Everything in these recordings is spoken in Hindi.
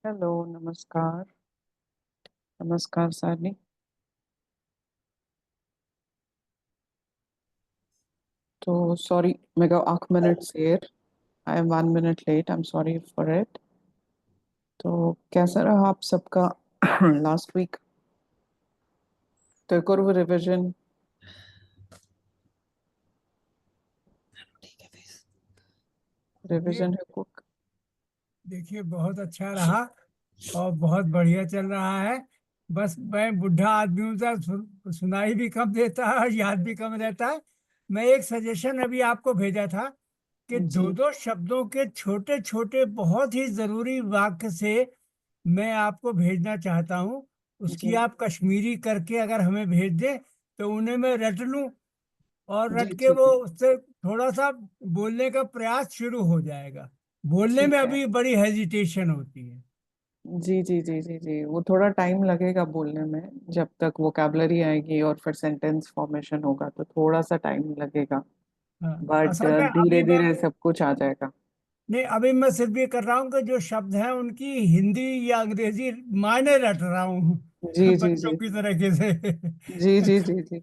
हेलो, नमस्कार। नमस्कार सानी। तो सॉरी, मैं गो 8 minutes here. I am 1 minute late. I'm sorry for it. तो कैसा रहा आप सबका लास्ट वीक? तो एक और वो रिविजन ये रिविजन है कुक। देखिए बहुत अच्छा रहा और बहुत बढ़िया चल रहा है। बस मैं बुढ़ा आदमी हूँ तो सुनाई भी कम देता है और याद भी कम रहता है। मैं एक सजेशन अभी आपको भेजा था कि दो जी दो शब्दों के छोटे छोटे बहुत ही जरूरी वाक्य से मैं आपको भेजना चाहता हूँ। उसकी जी आप कश्मीरी करके अगर हमें भेज दें तो उन्हें मैं रट लूँ और जी, रट के ठीक वो है। उससे थोड़ा सा बोलने का प्रयास शुरू हो जाएगा। बोलने में ठीक है। अभी बड़ी हेजिटेशन होती है। जी जी जी जी जी, वो थोड़ा टाइम लगेगा बोलने में। जब तक वोकैबलरी आएगी और फिर सेंटेंस फॉर्मेशन होगा तो थोड़ा सा टाइम लगेगा। हाँ, बट असल में धीरे धीरे सब कुछ आ जाएगा। अभी मैं सिर्फ ये कर रहा हूँ कि जो शब्द हैं उनकी हिंदी या अंग्रेजी मायने रट रहा हूँ जी जी बच्चों जी की तरीके से। जी जी जी जी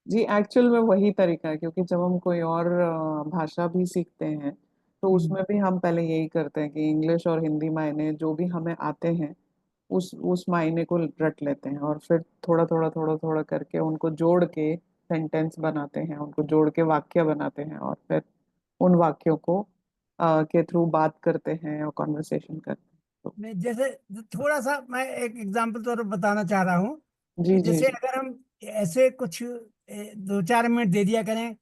जी, एक्चुअल में वही तरीका है, क्योंकि जब हम कोई और भाषा भी सीखते हैं तो हम्म, उसमें भी हम पहले यही करते हैं कि इंग्लिश और हिंदी मायने जो भी हमें आते हैं उस मायने को रट लेते हैं, और फिर थोड़ा थोड़ा थोड़ा थोड़ा करके उनको जोड़ के सेंटेंस बनाते हैं, उनको जोड़ के वाक्य बनाते हैं, और फिर उन वाक्यों को के थ्रू बात करते हैं और कॉन्वर्सेशन करते हैं। तो जैसे थोड़ा सा मैं एक एग्जांपल तौर पर बताना चाह रहा हूँ कि जी जी जैसे अगर हम ऐसे कुछ 2-4 मिनट दे दिया करें।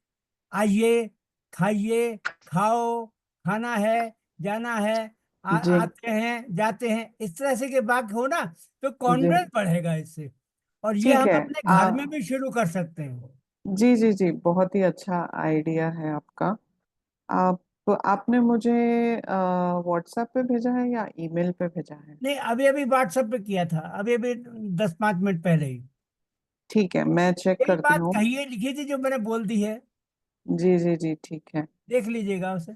आइए, खाइए, खाओ, खाना है, जाना है, जी आते हैं, जाते हैं, इस तरह से के वाक्य हो ना तो जी, कॉन्फिडेंस बढ़ेगा इससे। और ये ठीक हम है। अपने घर में भी शुरू कर सकते हैं। जी जी जी, बहुत ही अच्छा आइडिया है आपका। आप आपने मुझे व्हाट्सएप पे भेजा है या ईमेल पे भेजा है? नहीं, अभी अभी व्हाट्सएप पे किया था, अभी अभी 10-5 मिनट पहले ही। ठीक है, मैं चेक यही करती बात हूँ। कही है, लिखी थी जो मैंने बोल दी है। जी जी जी, ठीक है। देख लीजिएगा उसे।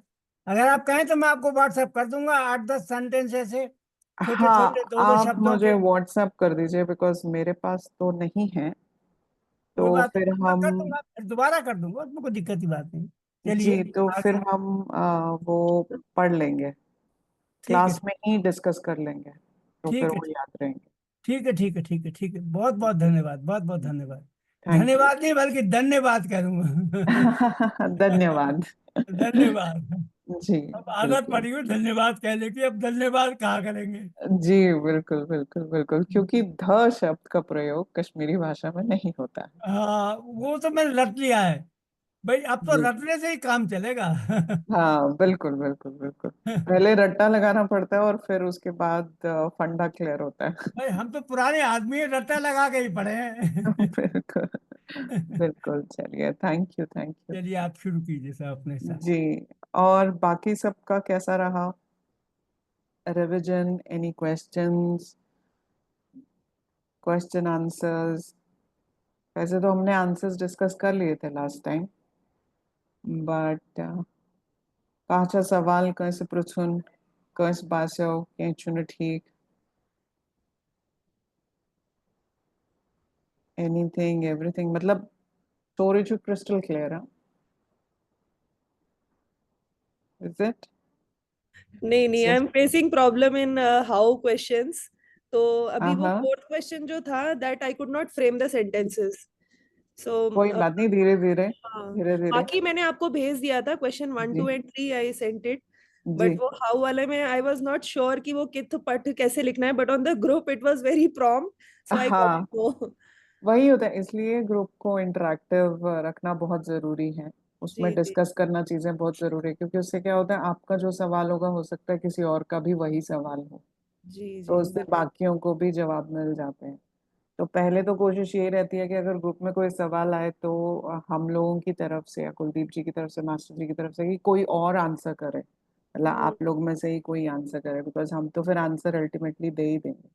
अगर आप कहें तो मैं आपको व्हाट्सएप कर दूंगा 8-10 सेंटेंस ऐसे छोटे छोटे हाँ, दो दो आप शब्दों मुझे के। व्हाट्सएप कर दीजिए, बिकॉज मेरे पास तो नहीं है। कोई तो बात फिर नहीं, मैं हम कर दूंगा, फिर दोबारा कर दूंगा, उसमें कोई दिक्कत की बात नहीं। चलिए जी, तो फिर आगे। हम वो पढ़ लेंगे, ठीक है क्लास में ही डिस्कस कर लेंगे, तो फिर ठीक है वो याद रहेंगे। ठीक है ठीक है ठीक है ठीक है, बहुत बहुत धन्यवाद, बहुत बहुत धन्यवाद। Thank you. धन्यवाद नहीं बल्कि धन्यवाद करूंगा। धन्यवाद। धन्यवाद। जी अब आदत बिल्कुल। पड़ी हुई धन्यवाद कहने की, अब धन्यवाद कहा करेंगे। जी बिल्कुल बिल्कुल बिल्कुल, क्योंकि ध शब्द का प्रयोग कश्मीरी भाषा में नहीं होता है। हाँ वो तो मैंने रट लिया है भाई, अब तो जी रटने से ही काम चलेगा। हाँ बिल्कुल बिल्कुल बिल्कुल। पहले रट्टा लगाना पड़ता है और फिर उसके बाद फंडा क्लियर होता है। भाई हम तो पुराने आदमी हैं, रट्टा लगा के ही पड़े हैं। बिल्कुल बिल्कुल। चलिए, थैंक यू थैंक यू। चलिए आप शुरू कीजिए साहब अपने साथ। जी, और बाकी सबका कैसा रहा? Revision, any questions, question answers? वैसे तो हमने आंसर्स डिस्कस कर लिए थे लास्ट टाइम, बट पांचा सवाल कैसे पृछुन, कैसे बासो के चुने ठीक, एनीथिंग एवरीथिंग, मतलब story to crystal clear, is it? नहीं नहीं, I am facing problem in how questions. तो अभी वो हाँ, फोर्थ क्वेश्चन जो था, that I could not frame the sentences. So कोई बात नहीं, धीरे धीरे हाँ, धीरे धीरे। बाकी मैंने आपको भेज दिया था क्वेश्चन वन जी two and three, I sent it. जी। बट वो हाउ वाले में आई वाज नॉट श्योर कि वो कित पट कैसे लिखना है, but on the group it was very prompt, so I couldn't हाँ, गो। वही होता है, इसलिए ग्रुप को इंटरेक्टिव रखना बहुत जरूरी है। उसमें जी जी डिस्कस करना चीजें बहुत जरूरी है, क्योंकि उससे क्या होता है, आपका जो सवाल होगा हो सकता है किसी और का भी वही सवाल हो, जी तो जी उससे बाकियों को भी जवाब मिल जाते हैं। तो पहले तो कोशिश यही रहती है कि अगर ग्रुप में कोई सवाल आए तो हम लोगों की तरफ से या कुलदीप जी की तरफ से, मास्टर जी की तरफ से, कि कोई और आंसर करे, मतलब हम्म, आप लोग में से ही कोई आंसर करे, बिकॉज हम तो फिर आंसर अल्टीमेटली दे ही देंगे।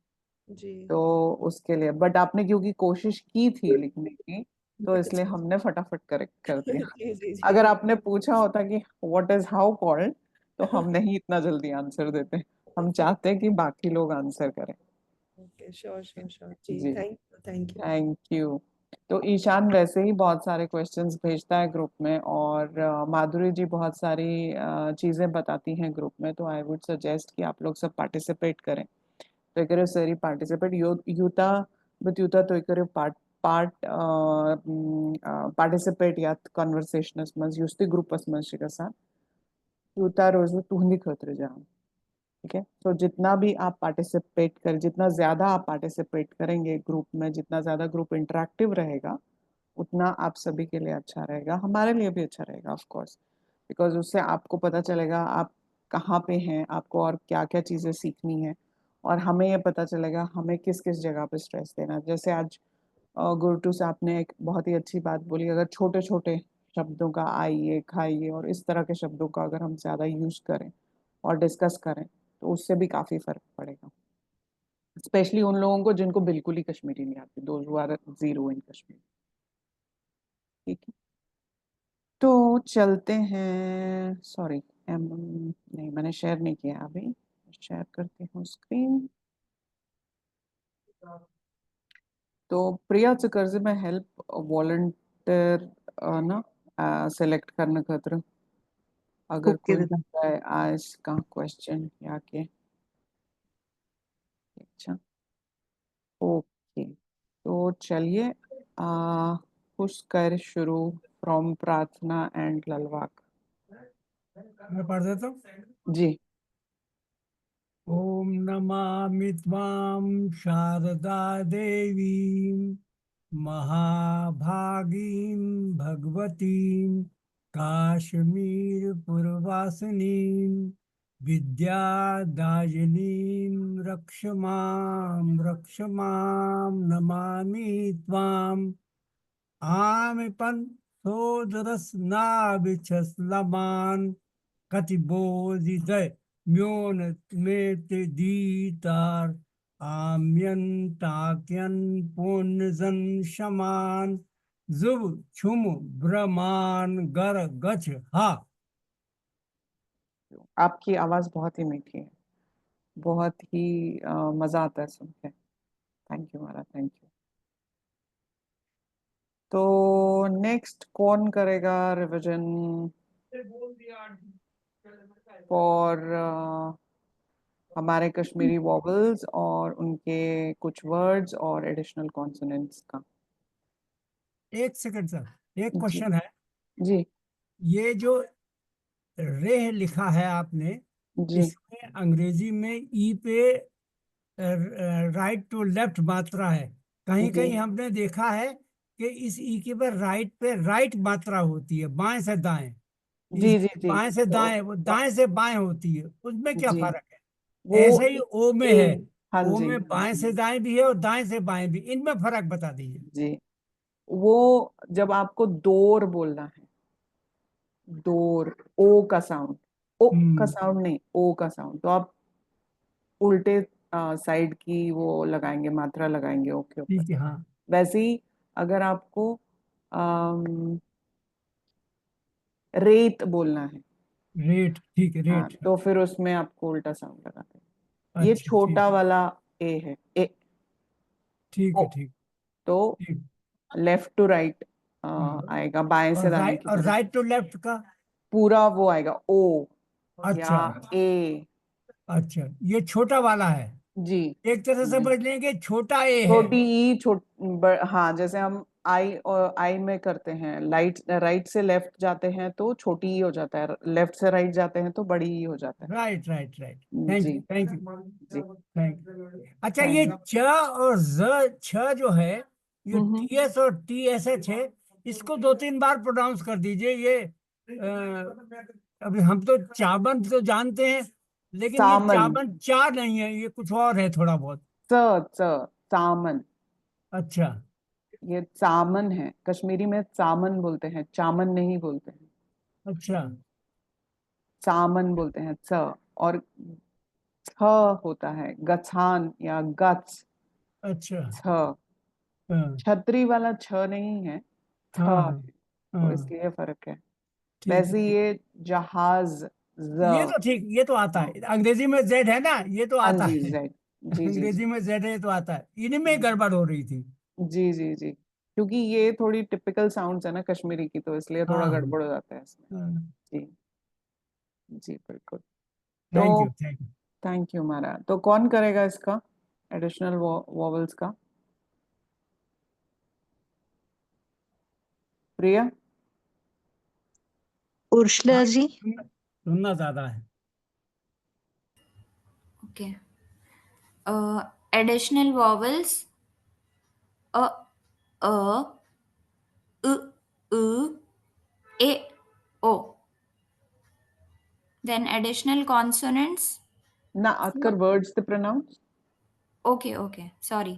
जी तो उसके लिए, बट आपने क्योंकि कोशिश की थी लिखने की, तो इसलिए जी हमने फटाफट करेक्ट कर दिया। जी जी अगर जी। आपने पूछा होता कि व्हाट इज हाउ कॉल्ड, तो हम नहीं इतना जल्दी आंसर देते। हम चाहते हैं कि बाकी लोग आंसर करें। ओके, श्योर श्योर श्योर जी, जी, thank you thank you. Thank you. तो ईशान वैसे ही बहुत सारे क्वेश्चंस भेजता है ग्रुप में, और माधुरी जी बहुत सारी चीजें बताती हैं ग्रुप में, तो आई वुड सजेस्ट कि आप लोग सब पार्टिसिपेट करें। तो एक सरी पार्टिसिपेट यूता, बट यूता तो एक पार्ट पार्ट पार्टिसिपेट या कन्वर्सेशन युस्ती ग्रुप शिकसान यूता रोज तुहंदी खतर जा। ठीक है, तो जितना भी आप पार्टिसिपेट कर, जितना ज्यादा आप पार्टिसिपेट करेंगे ग्रुप में, जितना ज्यादा ग्रुप इंटरेक्टिव रहेगा, उतना आप सभी के लिए अच्छा रहेगा, हमारे लिए भी अच्छा रहेगा ऑफ कोर्स, बिकॉज उससे आपको पता चलेगा आप कहाँ पे हैं, आपको और क्या क्या चीजें सीखनी है, और हमें ये पता चलेगा हमें किस किस जगह पे स्ट्रेस देना है। जैसे आज गुरटू से आपने एक बहुत ही अच्छी बात बोली, अगर छोटे छोटे शब्दों का, आइए खाइए और इस तरह के शब्दों का अगर हम ज्यादा यूज करें और डिस्कस करें, तो उससे भी काफी फर्क पड़ेगा, स्पेशली उन लोगों को जिनको बिल्कुल ही कश्मीरी नहीं आती, those who are zero in Kashmir. ठीक है, तो चलते हैं। सॉरी, नहीं, मैंने शेयर नहीं किया अभी, शेयर करती हूँ स्क्रीन। तो प्रिया कर्ज में हेल्प वॉलंटियर ना सेलेक्ट करने खतर, अगर ओके कोई दादा। है आज का क्वेश्चन या के। अच्छा, ओके, तो चलिए, कुछ कर शुरू फ्रॉम प्रार्थना एंड ललवाक। मैं पढ़ देता हूँ। जी। ओम नमामि त्वां शारदा देवीं महाभागीं भगवतीं काश्मीरपुरवासिनीं विद्यादायिनीं रक्ष मां नमामि त्वाम् आमिपन् सोदरस्नाभिचस्लमान् कतिबोधिदय म्योन में ते दीतार आम्यंताक्यन पुनजन शमान जुब छुम ब्रमान गर गच हा। आपकी आवाज बहुत ही मीठी है, बहुत ही मजा आता है सुन के। थैंक यू मारा, थैंक यू। तो नेक्स्ट कौन करेगा रिवीजन? फॉर हमारे कश्मीरी वॉवल्स और उनके कुछ वर्ड्स और एडिशनल कॉन्सोनेंट्स का। एक सेकंड सर, एक जी क्वेश्चन है। जी ये जो रेह लिखा है आपने, जी इसमें अंग्रेजी में ई पे राइट टू लेफ्ट मात्रा है। कहीं जी कहीं हमने देखा है कि इस ई के पे राइट मात्रा होती है, बाएं से दाएं। इस जी जी जी। बाएं से तो दाएं, वो दाएं से बाएं होती है, उसमें क्या जी फर्क है? वो ऐसे ही ओ में ए, है, हाँ ओ जी में बाएं से दाएं भी है और दाएं से बाएं भी, इनमें फर्क बता दीजिए। जी। वो जब आपको दोर बोलना है, दोर, ओ का साउंड, ओ का हम्म। साउंड नहीं, ओ का साउंड, तो आप उल्टे साइड की वो लगाएंगे, मात्रा लगाएंगे ओ के ऊपर। ठीक है, हाँ। वैसे ही अगर आपको अम, रेत बोलना है, रेट, ठीक है, हाँ, रेट। तो फिर उसमें आपको उल्टा साउंड लगाते हैं। ये अच्छा, ठीक। छोटा वाला ए है, ए, ठीक ओ। है, ठीक। तो ठीक। लेफ्ट टू राइट हाँ। आएगा, बाएं से दाएं की और तरफ राइट टू लेफ्ट का? पूरा वो आएगा ओ या अच्छा। ए। अच्छा, ये छोटा वाला है। जी एक तरह से जी। समझ लेंगे छोटा ए है। छोटी ई हाँ, जैसे हम आई और आई में करते हैं, राइट से लेफ्ट जाते हैं तो छोटी ई हो जाता है, लेफ्ट से राइट जाते हैं तो बड़ी ई हो जाता है। Right, right, right. थैंक जी यू, थैंक जी। You, thank you. अच्छा, ये थैंक च और ज, छ जो है, ये हम्म। टी एस और टी एस एच है। इसको 2-3 बार प्रोनाउंस कर दीजिए। ये अभी हम तो चावन तो जानते हैं, लेकिन ये सामन, चावन चा नहीं है, ये कुछ और है थोड़ा बहुत। च, च, सामन। अच्छा। ये सामन है, कश्मीरी में सामन बोलते हैं, चामन नहीं बोलते हैं, अच्छा। सामन बोलते हैं च। और छ होता है गछान या गच, अच्छा। छ। हाँ, छतरी वाला छ नहीं है, छ हाँ, है, हाँ, तो हाँ। इसलिए फर्क है। ठीक है, वैसे ठीक। ये जहाज, ये ज। तो ठीक, ये तो आता हाँ है, अंग्रेजी में जेड है ना, ये तो हाँ आता जी, है। राइट। जी जी जी अंग्रेजी में जेड है, ये तो आता है, इनमें गड़बड़ हो रही थी। जी जी जी। क्योंकि ये थोड़ी टिपिकल साउंड्स है ना कश्मीरी की, तो इसलिए थोड़ा हाँ, गड़बड़ हो जाता है इसमें। हाँ। जी जी बिल्कुल। तो thank you, thank you. Thank you मारा। तो कौन करेगा इसका एडिशनल वॉवल्स का? प्रिया? उर्शला हाँ, जी। सुनना ज्यादा है। Okay. Additional vowels a, a, u, e, o. Then additional consonants. ना occur words the pronounce. Okay, okay. Sorry.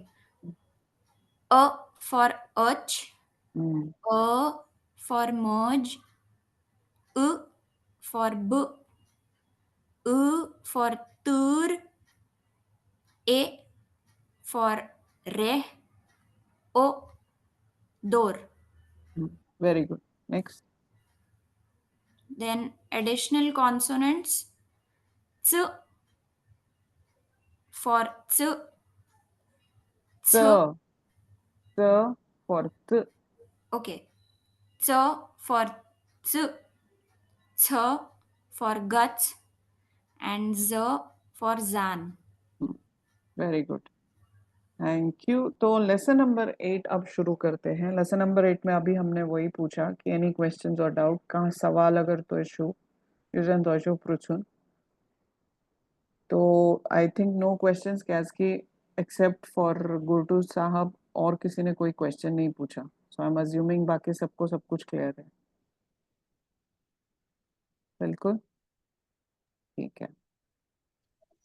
A for ach, a for merge, u for b, u for tur, a for reh, o door. Very good. Next. Then additional consonants. Ts for ts, च, th, च फॉर थ। okay, ch for ch, ch for guts, and z for zan. Very good, thank you. तो लेसन नंबर 8 अब शुरू करते हैं। लेसन नंबर 8 में अभी हमने वही पूछा कि एनी क्वेश्चंस और डाउट कहाँ सवाल अगर तो इशू यूजन तो इशू पूछूं। तो आई थिंक नो क्वेश्चंस कैस की एक्सेप्ट फॉर गुरटू साहब, और किसी ने कोई क्वेश्चन नहीं पूछा, सो आई एम अज्यूमिंग बाकी सबको सब कुछ क्लियर है। बिल्कुल ठीक है।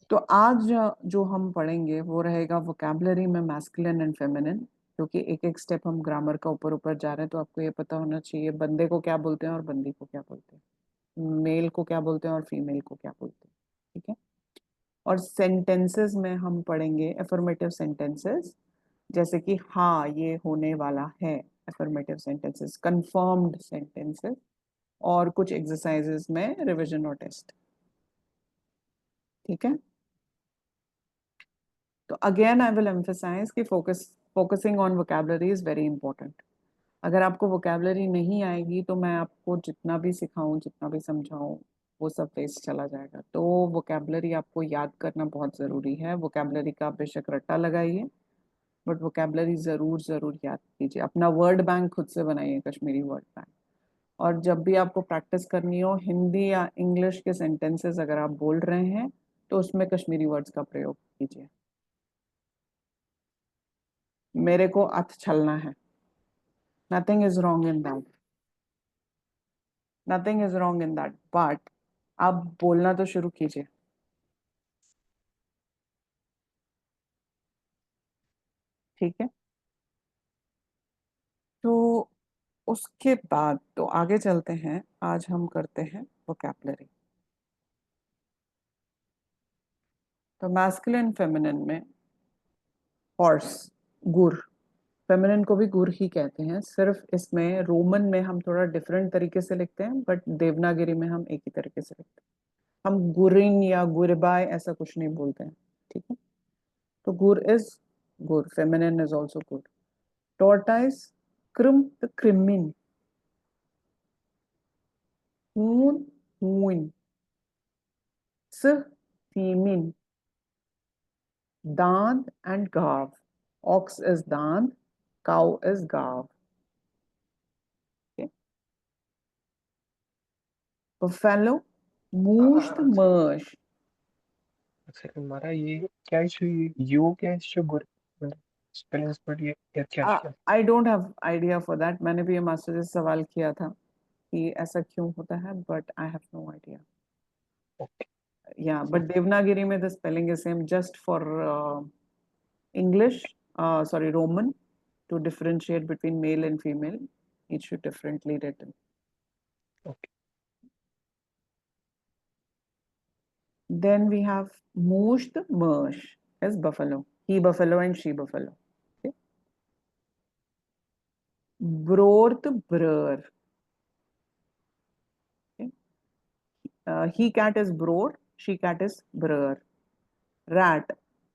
तो आज जो हम पढ़ेंगे वो रहेगा वोकैबुलरी में मैस्कुलिन एंड फेमिनिन, क्योंकि एक एक स्टेप हम ग्रामर का ऊपर ऊपर जा रहे हैं, तो आपको ये पता होना चाहिए बंदे को क्या बोलते हैं और बंदी को क्या बोलते हैं, मेल को क्या बोलते हैं और फीमेल को क्या बोलते हैं। ठीक है। और सेंटेंसेस में हम पढ़ेंगे एफर्मेटिव सेंटेंसेस, जैसे कि हाँ ये होने वाला है, एफर्मेटिव सेंटेंसेस, कंफर्म्ड सेंटेंसेस, और कुछ एक्सरसाइजेस में रिवीजन और टेस्ट। ठीक है। तो अगेन आई विल एम्फसाइज कि focusing on vocabulary is very important. अगर आपको वोकेबलरी नहीं आएगी तो मैं आपको जितना भी सिखाऊं, जितना भी समझाऊं, वो सब वेस्ट चला जाएगा। तो वोकेबलरी आपको याद करना बहुत ज़रूरी है। वोकेबलरी का आप बेशक रट्टा लगाइए, बट वोकेबलरी ज़रूर ज़रूर याद कीजिए। अपना वर्ड बैंक खुद से बनाइए, कश्मीरी वर्ड बैंक। और जब भी आपको प्रैक्टिस करनी हो हिंदी या इंग्लिश के सेंटेंसेस अगर आप बोल रहे हैं तो उसमें कश्मीरी वर्ड्स का प्रयोग कीजिए। मेरे को अथ छलना है, nothing is wrong in that, nothing is wrong in that, but आप बोलना तो शुरू कीजिए। ठीक है, तो उसके बाद तो आगे चलते हैं। आज हम करते हैं वोकैबुलरी। तो मैस्कुलिन फेमिनिन में हॉर्स, गुर, फेमिनिन को भी गुर ही कहते हैं, सिर्फ इसमें रोमन में हम थोड़ा डिफरेंट तरीके से लिखते हैं, बट देवनागरी में हम एक ही तरीके से लिखते हैं। हम गुरिन या गुरबाय ऐसा कुछ नहीं बोलते हैं। ठीक है, तो गुर इज गुर, फेमिनिन इज ऑल्सो गुर। टॉर्टाइस, क्रिम, क्रिमिन, हून, हून, फीमिन, दांत and gav. Ox is दांत, cow is gav. Okay. Buffalo, musht, mersh. अच्छा हमारा ये क्या इशू, यू क्या इशू गुर स्पेलिंग्स पर ये क्या I don't have idea for that. मैंने भी ये मास्टर से सवाल किया था कि ऐसा क्यों होता है, but I have no idea. Okay. Yeah, but Devanagari में the spelling is same, just for English, sorry, Roman, to differentiate between male and female, it should differently written. Okay. Then we have musht, mersh as buffalo, he buffalo and she buffalo. Okay. Brort, brr. Okay. He cat is bror, she cat is brr. Rat,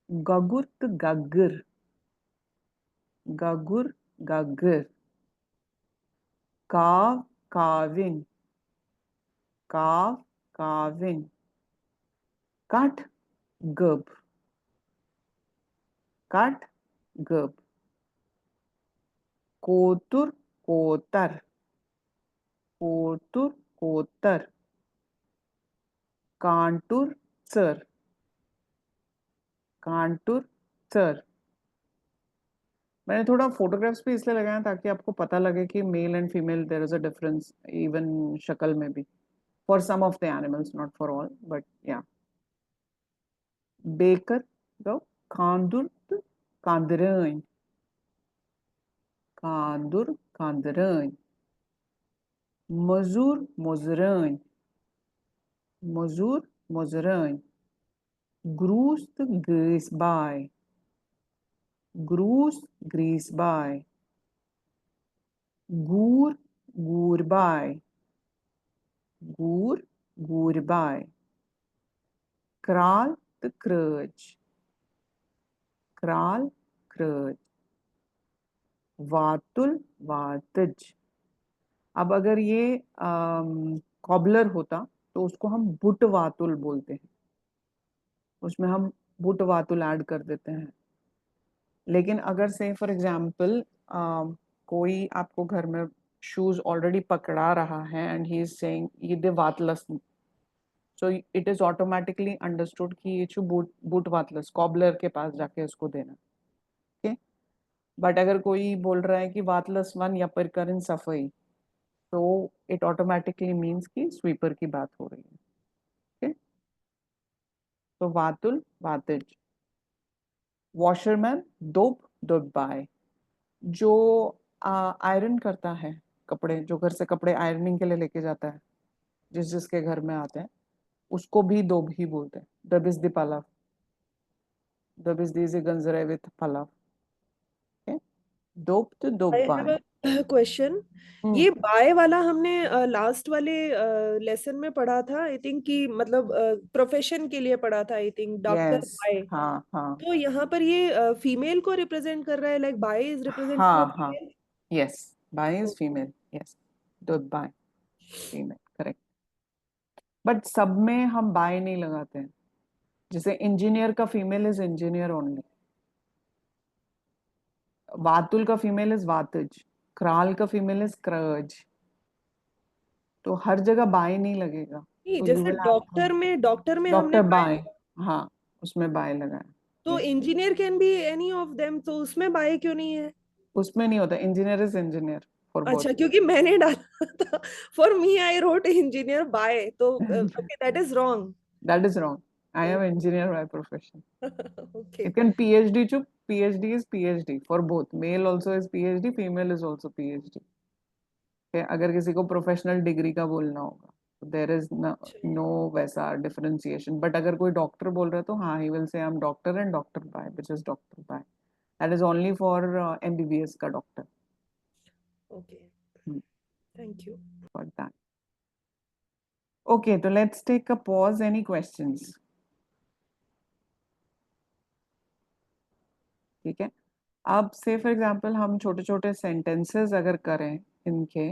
gagurt, gaggur. Gagur, gaggur. Cow, calving. Cow, calving. Cut, gub. Cut, gub. Kotur, kotar. Kotur, kotar. कांटूर, सर, कांटूर, सर। मैंने थोड़ा फोटोग्राफ्स भी इसलिए लगाया ताकि आपको पता लगे कि male and female there is a difference even शक्ल में भी, for some of the animals, not for all, but yeah. बेकर, गो, कांदुर, कांदरन, कांदुर, कांदरन। मजूर, मुजरन, मजूर, मुजरन। ग्रूस्त, ग्रीस बाय, ग्रूस, ग्रीस बाय। गूर, गूरबाय, गूर, गूरबाय। क्राल, क्रच, क्राल, क्रच। वातुल, वातज। अब अगर ये कॉबलर होता तो उसको हम बुट वातुल बोलते हैं, उसमें हम बुट वातुल ऐड कर देते हैं। लेकिन अगर से फॉर एग्जाम्पल कोई आपको घर में शूज ऑलरेडी पकड़ा रहा है एंड ही इज सेइंग ये दे वातलस, so it is automatically understood कि ये चू बूट वातलस, कॉबलर के पास जाके उसको देना। ओके, बट अगर कोई बोल रहा है कि वातलस वन या पर इन सफाई, तो इट ऑटोमेटिकली मीन्स कि स्वीपर की बात हो रही है। ओके, तो वातुल, वातिज। वॉशरमैन, दोप, दोबाय। जो आयरन करता है कपड़े, जो घर से कपड़े आयरनिंग के लिए लेके जाता है, जिसके घर में आते हैं, उसको भी दोब ही बोलते हैं। दबिस दी पलाव, दबिस दी से गंजरे विथ पलाव। दोप तो दोप I बाय। have a question. ये बाय वाला हमने लास्ट वाले लेसन में पढ़ा था, आई थिंक, कि मतलब प्रोफेशन के लिए पढ़ा था, आई थिंक, डॉक्टर यस, बाय। हाँ हाँ तो यहाँ पर ये फीमेल को रिप्रेजेंट कर रहा है, लाइक बाय इज रिप्रेजेंटिंग हाँ हाँ, फीमेल। यस, बाय इज फीमेल, यस, दूध बाय फीमेल, करेक्ट। बट सब में हम बाय नहीं लगाते हैं। जैसे इंजीनियर का फीमेल इज इंजीनियर ओनली, वातुल का फीमेल इज वातुज, क्राल का फीमेल इज क्रज। तो हर जगह बाय नहीं लगेगा, नहीं, तो यू जैसे विल डॉक्टर में हमने डॉक्टर बाय, हाँ उसमें बाय लगाया। तो Yes. Engineer can be any of them, तो उसमें बाय क्यों नहीं है? उसमें नहीं होता, engineer is engineer for both. अच्छा, क्योंकि मैंने डाला था, for me I wrote engineer बाय, तो okay, that is wrong. That is wrong. I am engineer by profession. ओके, You can PhD to PhD is PhD for both. Male also is PhD, female is also PhD. Okay? अगर किसी को प्रोफेशनल डिग्री का बोलना होगा, देर इज नो वैसा डिफरेंशिएशन। बट अगर कोई डॉक्टर बोल रहा है तो हाँ, he will say I am doctor and doctor बाय, विच इज डॉक्टर बाय। That is only for MBBS का doctor, okay, thank you. For that. Okay, so let's take a pause. Any questions? ठीक है, अब से फॉर एग्जांपल हम छोटे छोटे सेंटेंसेस अगर करें इनके,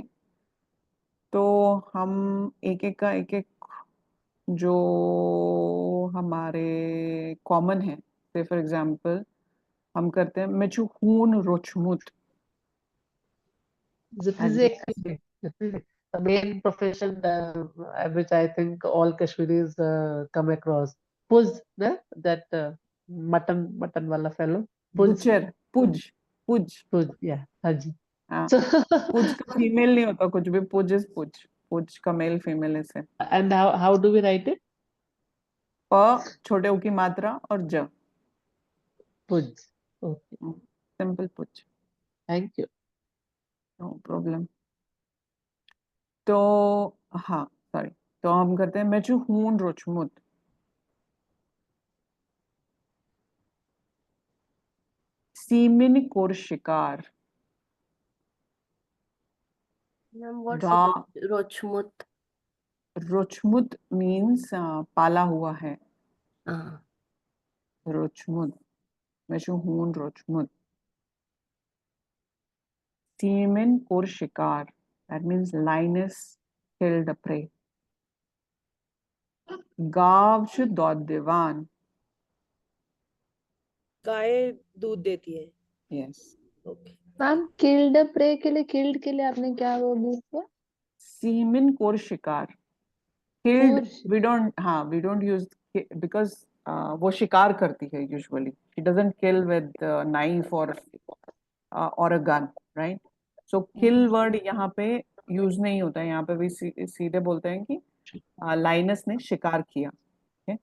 तो हम एक एक का एक एक जो हमारे कॉमन है, से फॉर एग्जांपल हम करते हैं मेचू खून रोचमुत। The physics, the main profession which I think all Kashmiris come across. Puz, that mutton wala fellow. Puz, butcher, पुज, पुज, Puz, yeah, Haji. हाँ, So, पुज का फीमेल नहीं होता कुछ भी, पुज इज पुज, पुज का मेल फीमेल इसे। and how do we write it? प छोटे ऊ की मात्रा और ज, Puz. Okay, सिंपल पुज, thank you. No problem. तो हाँ सॉरी, तो हम करते हैं मेचू खून रोचमुत। सीमिन कोर शिकार, Ma'am, what's गा Rochmut? रोचमुत मीन्स पाला हुआ है, Uh, रोचमुत, मेचू खून रोचमुत। सीमिन कोर शिकार, that means lioness killed a prey. गाव श दौद दीवान, गाय दूध देती है, yes. Okay. Ma'am, killed a prey के लिए आपने क्या वो यूज किया? सीमिन कोर शिकार, killed कोर we don't, हाँ we don't use because वो शिकार करती है usually, she doesn't kill with knife or a gun, right? So kill word यहाँ पे यूज नहीं होता है, यहाँ पे भी सीधे बोलते हैं कि लाइनस ने शिकार किया, okay?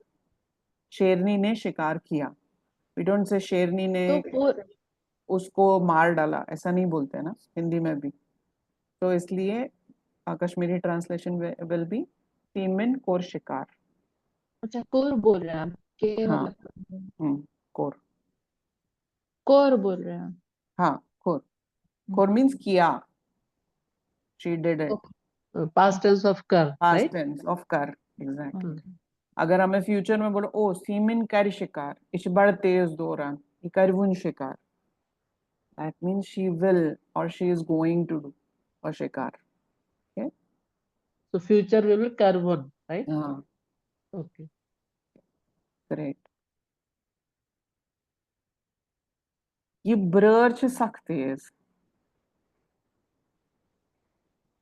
शेरनी ने शिकार किया, we don't say शेरनी ने तो कोर उसको मार डाला, ऐसा नहीं बोलते हैं ना हिंदी में भी। तो इसलिए कश्मीरी ट्रांसलेशन विल बी सीमिन कोर शिकार। अच्छा, कोर बोल रहे हैं आप, के हाँ, वाला कोर, कोर बोल रहे हैं? हाँ कोर, कोर मीन्स किया, she did it, Past tense of kar, past right? tense of कर, exactly। Hmm. अगर हमें फ्यूचर में बोलो ओ सीमिन कर शिकार, इस बड़ तेज दौरान ये करवुन शिकार, that means she will or she is going to do a शिकार, okay? So future will be karvon, right? हाँ, Okay. great। ये ब्रर छ सख्त तेज,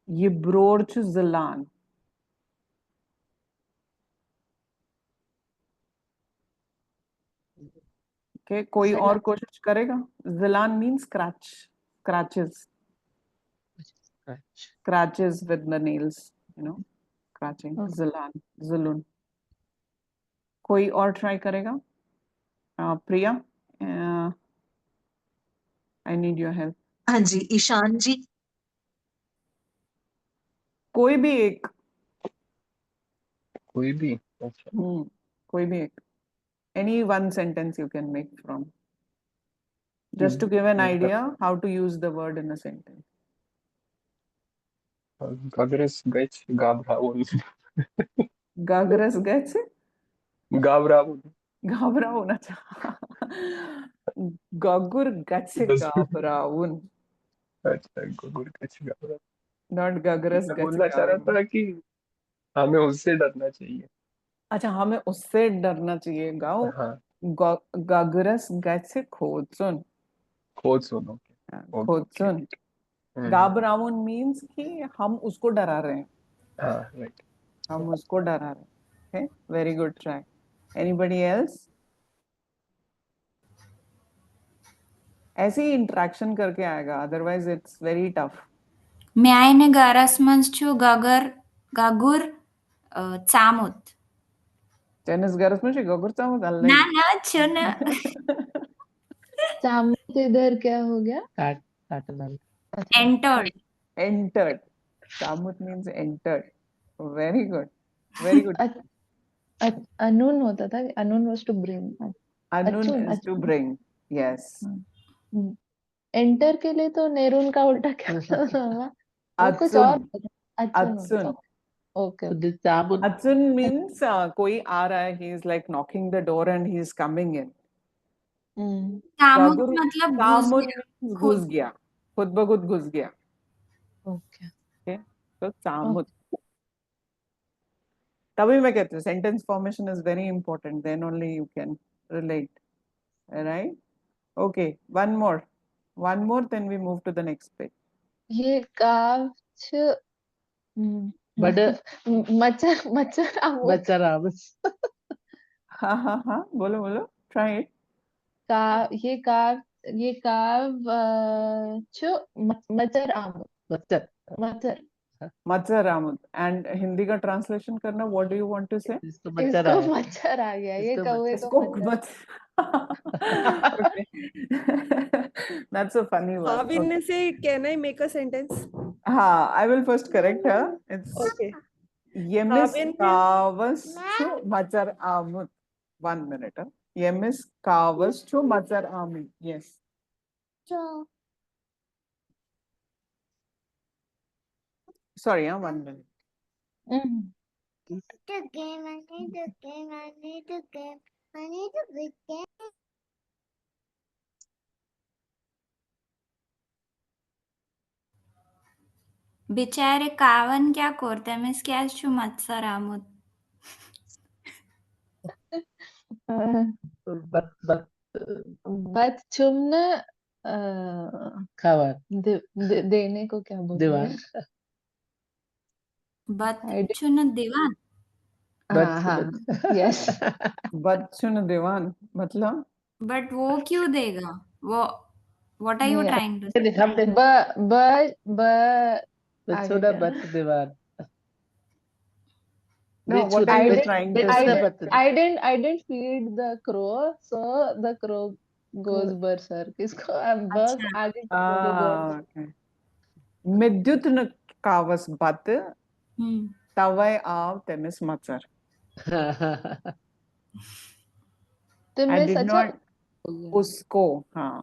ये ब्रोर छ जलान। ओके, कोई और कोशिश करेगा? जलान mean scratch, scratches, Scratch. scratches with the nails, you know, scratching, Okay. जलान, जुलून। कोई और ट्राई करेगा? Priya, I need your help. हाँ जी, ईशान जी। कोई भी एक, कोई भी, अच्छा। कोई भी एक, any one sentence you can make from, just to give an idea how to use the word in a sentence. Gagras gach gabraun. Gagras gets Gabraun. घबराउन, अच्छा। गगुर गच It doesn't. घबराउन, अच्छा, गुगुर कछ गावरा। नॉट गगरस मैं गच बोलना चाह रहा गावरा। था कि हमें उससे डरना चाहिए। अच्छा, हमें उससे डरना चाहिए। गाओ हाँ, गगरस गच खोचुन। खोज सुनो। ओके ओके खोचुन। ठीक है। गाबराउन मीन्स कि हम उसको डरा रहे हैं, हाँ राइट। हम उसको डरा रहे हैं। Very good try. Anybody else? ऐसे ही इंटरेक्शन करके आएगा, otherwise it's very tough. Meaine garas mans chu gagur camut. Tennis गरज में गगुरचा हूँ गल Na नहीं। na chuna. चामुत इधर क्या हो गया? काटना। अच्छा Entered. Entered. Samut means entered. Very good. Very good. अनून होता था, अनून was to bring. Anun अचून is to अचून bring. Yes. Enter के लिए तो नेरून का उल्टा क्या होगा? वो कुछ और Atsun. होता है। अचून होता Atsun. Okay So this Chamun, Atsun means कोई आ रहा है, he is like knocking the door and he is coming in. Camut Gagur, मतलब घुस Samut गया, means खुद. घुस गया, खुद ब खुद घुस गया. Okay Okay. So Samut. तभी मैं कहती हूँ sentence formation is very important. Then only you can relate. Right? Okay. One more. One more. Then we move to the next page. ये काव्च but मच्छर मच्छर आमुद बच्चा रामस। हाँ हाँ हाँ, बोलो बोलो. Try it. ये काव मच्छर आमुद बच्चा। मच्छर मच्छर आमुद. एंड हिंदी का ट्रांसलेशन करना. What do you want to say? इसको बच्चा इसको राम। मच्छर आ गया, ये इसको कौवे मच्छर। को इसको मच्छर okay. That's a funny one. Okay. भाविन्य से can I make a sentence? हाँ, I will first correct her. It's Okay. Yemis भाविन्य kavaschu machar amut. 1 minute. Huh? Yemis kavaschu machar amut. Yes. Sorry, 1 minute. बेचारे कावन क्या करते मिस क्या छु मत्सर आमुद. बत बट चुमने खावर देने को क्या बोलते दीवार। हैं? बत I did- चुन दीवान. हाँ हाँ. yes बच्चन दीवान मतलब बट वो क्यों देगा? वो व्हाट आर यू नहीं ट्राइंग टू से? हमने ब आगे छोड़ा क्या? बत दीवार। no. What are I you did trying to बेचना say? बत। I didn't feed the crow, so the crow goes berserk. इसको अब बस अच्छा. आगे क्या बोलते Okay. Midyut न kavas bat tawai av temis machar. I तुमने did सच्चा not. उसको. हाँ.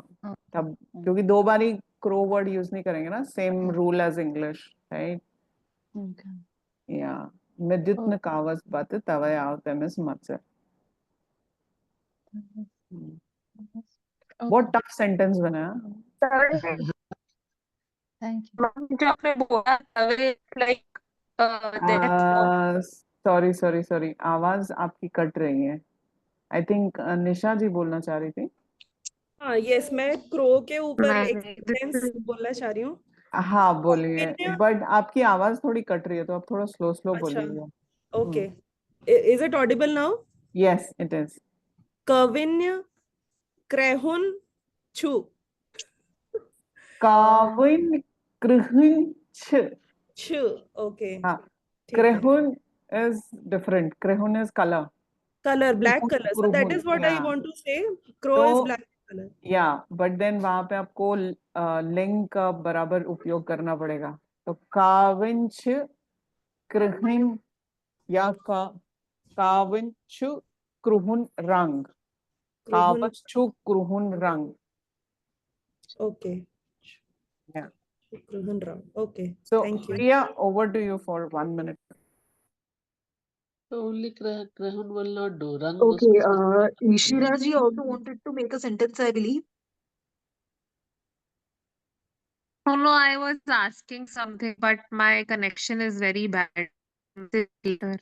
तब क्योंकि 2 बार ही क्रो वर्ड यूज नहीं करेंगे ना. Same rule as English. Right. या मिद्युत न कावस बत तवय आव तेमिस मत्सर. बहुत टफ सेंटेंस बना. थैंक यू जो आपने बोला लाइक सॉरी सॉरी सॉरी, आवाज आपकी कट रही है. आई थिंक निशा जी बोलना चाह रही थी. हाँ यस, मैं क्रो के ऊपर एक नहीं सेंटेंस बोलना चाह रही हूँ. हाँ बोलिए. कविन्य बट आपकी आवाज थोड़ी कट रही है, तो आप थोड़ा स्लो स्लो अच्छा बोलिएगा. Okay. Is it audible now? Yes it is. कविन्य क्रेहुन छु. काविन कृहन छ. छु ओके. हाँ. ठीक है. Krehun is different. Krehun is color. Colour black Kruhun, colour, so that kruhun. Is what I Yeah. Want to say. Crow is तो ब्लैक कलर. बट देन वहां पे आपको लिंग का बराबर उपयोग करना पड़ेगा. तो काविंच कृहिन या काविंच क्रुहुन रंग. क्रुहुन. कावच्छु क्रुहुन रंग. ओके. Yeah. क्रुहुन रंग. Okay. So thank you. Priya, over to you for 1 minute. only Krahun will not do. Rang Okay, उसको Ishira ji also wanted to make a sentence, I believe. No, I was asking something, but my connection is very bad. Later.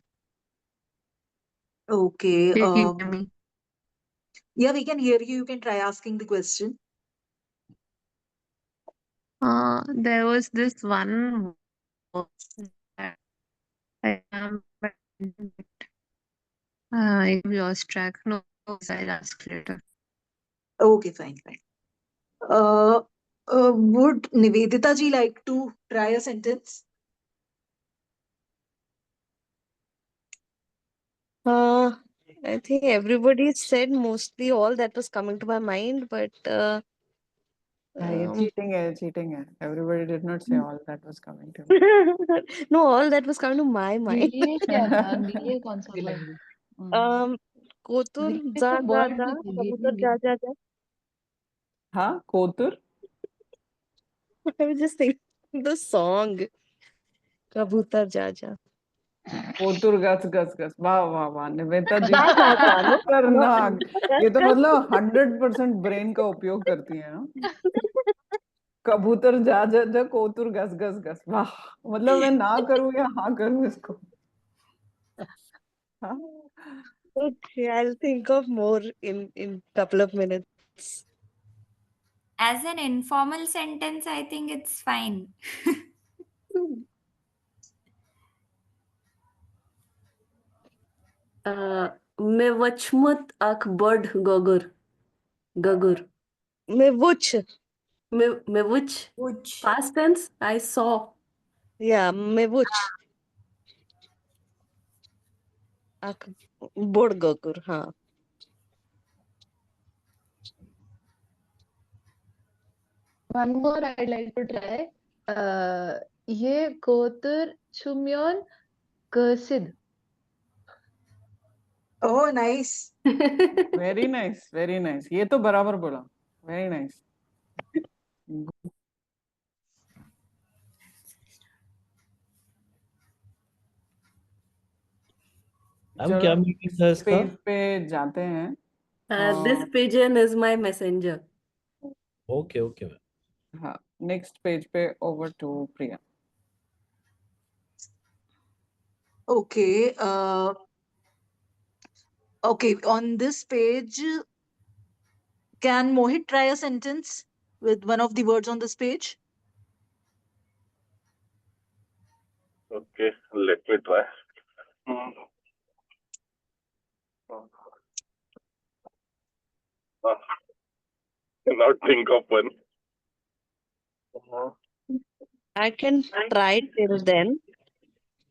Okay. Did you hear me? Yeah, we can hear you. You can try asking the question. There was this one word that I am, I lost track. No, I'll ask later. Okay, fine. Would Nivedita ji like to try a sentence? I think everybody said mostly all that was coming to my mind, but ये cheating है. Everybody did not say all that was coming to me. no, all that was coming to my mind. ये क्या था? ये कौन सा था? कोतुर ये जा तो जा word जा, भी था, कबूतर गिरी जा जा जा. हाँ, कोतुर. I was just thinking the song. कबूतर जा जा. कोतुर गस गस गस. वाह निवेदिता जी जा जा जा, no? खतरनाक. ये तो गस मतलब 100% ब्रेन का उपयोग करती है. हाँ? कबूतर जा जा जा, कोतुर गस गस गस. वाह, मतलब मैं ना करूँ या हाँ करूँ इसको. हाँ? Okay, I'll think of more in couple of minutes. As an informal sentence, I think it's fine. मैं वचमत अख बड गगर गगर मैं wuch. मैं which Which past tense I saw. Yeah, मैं wuch. आँख बोड़ गगर. हाँ. One more I'd like to try. ये कोतुर चुम्योन कसिद. Oh, nice. Very nice. ये तो बराबर बोला. Very nice. अब क्या मीनिंग था इसका? पेज पे जाते हैं. This pigeon is my messenger. Okay. हाँ, नेक्स्ट पेज पे over to Priya. Okay. Okay. On this page, can Mohit try a sentence with one of the words on this page? Okay, let me try. Cannot think of one. I can try till then.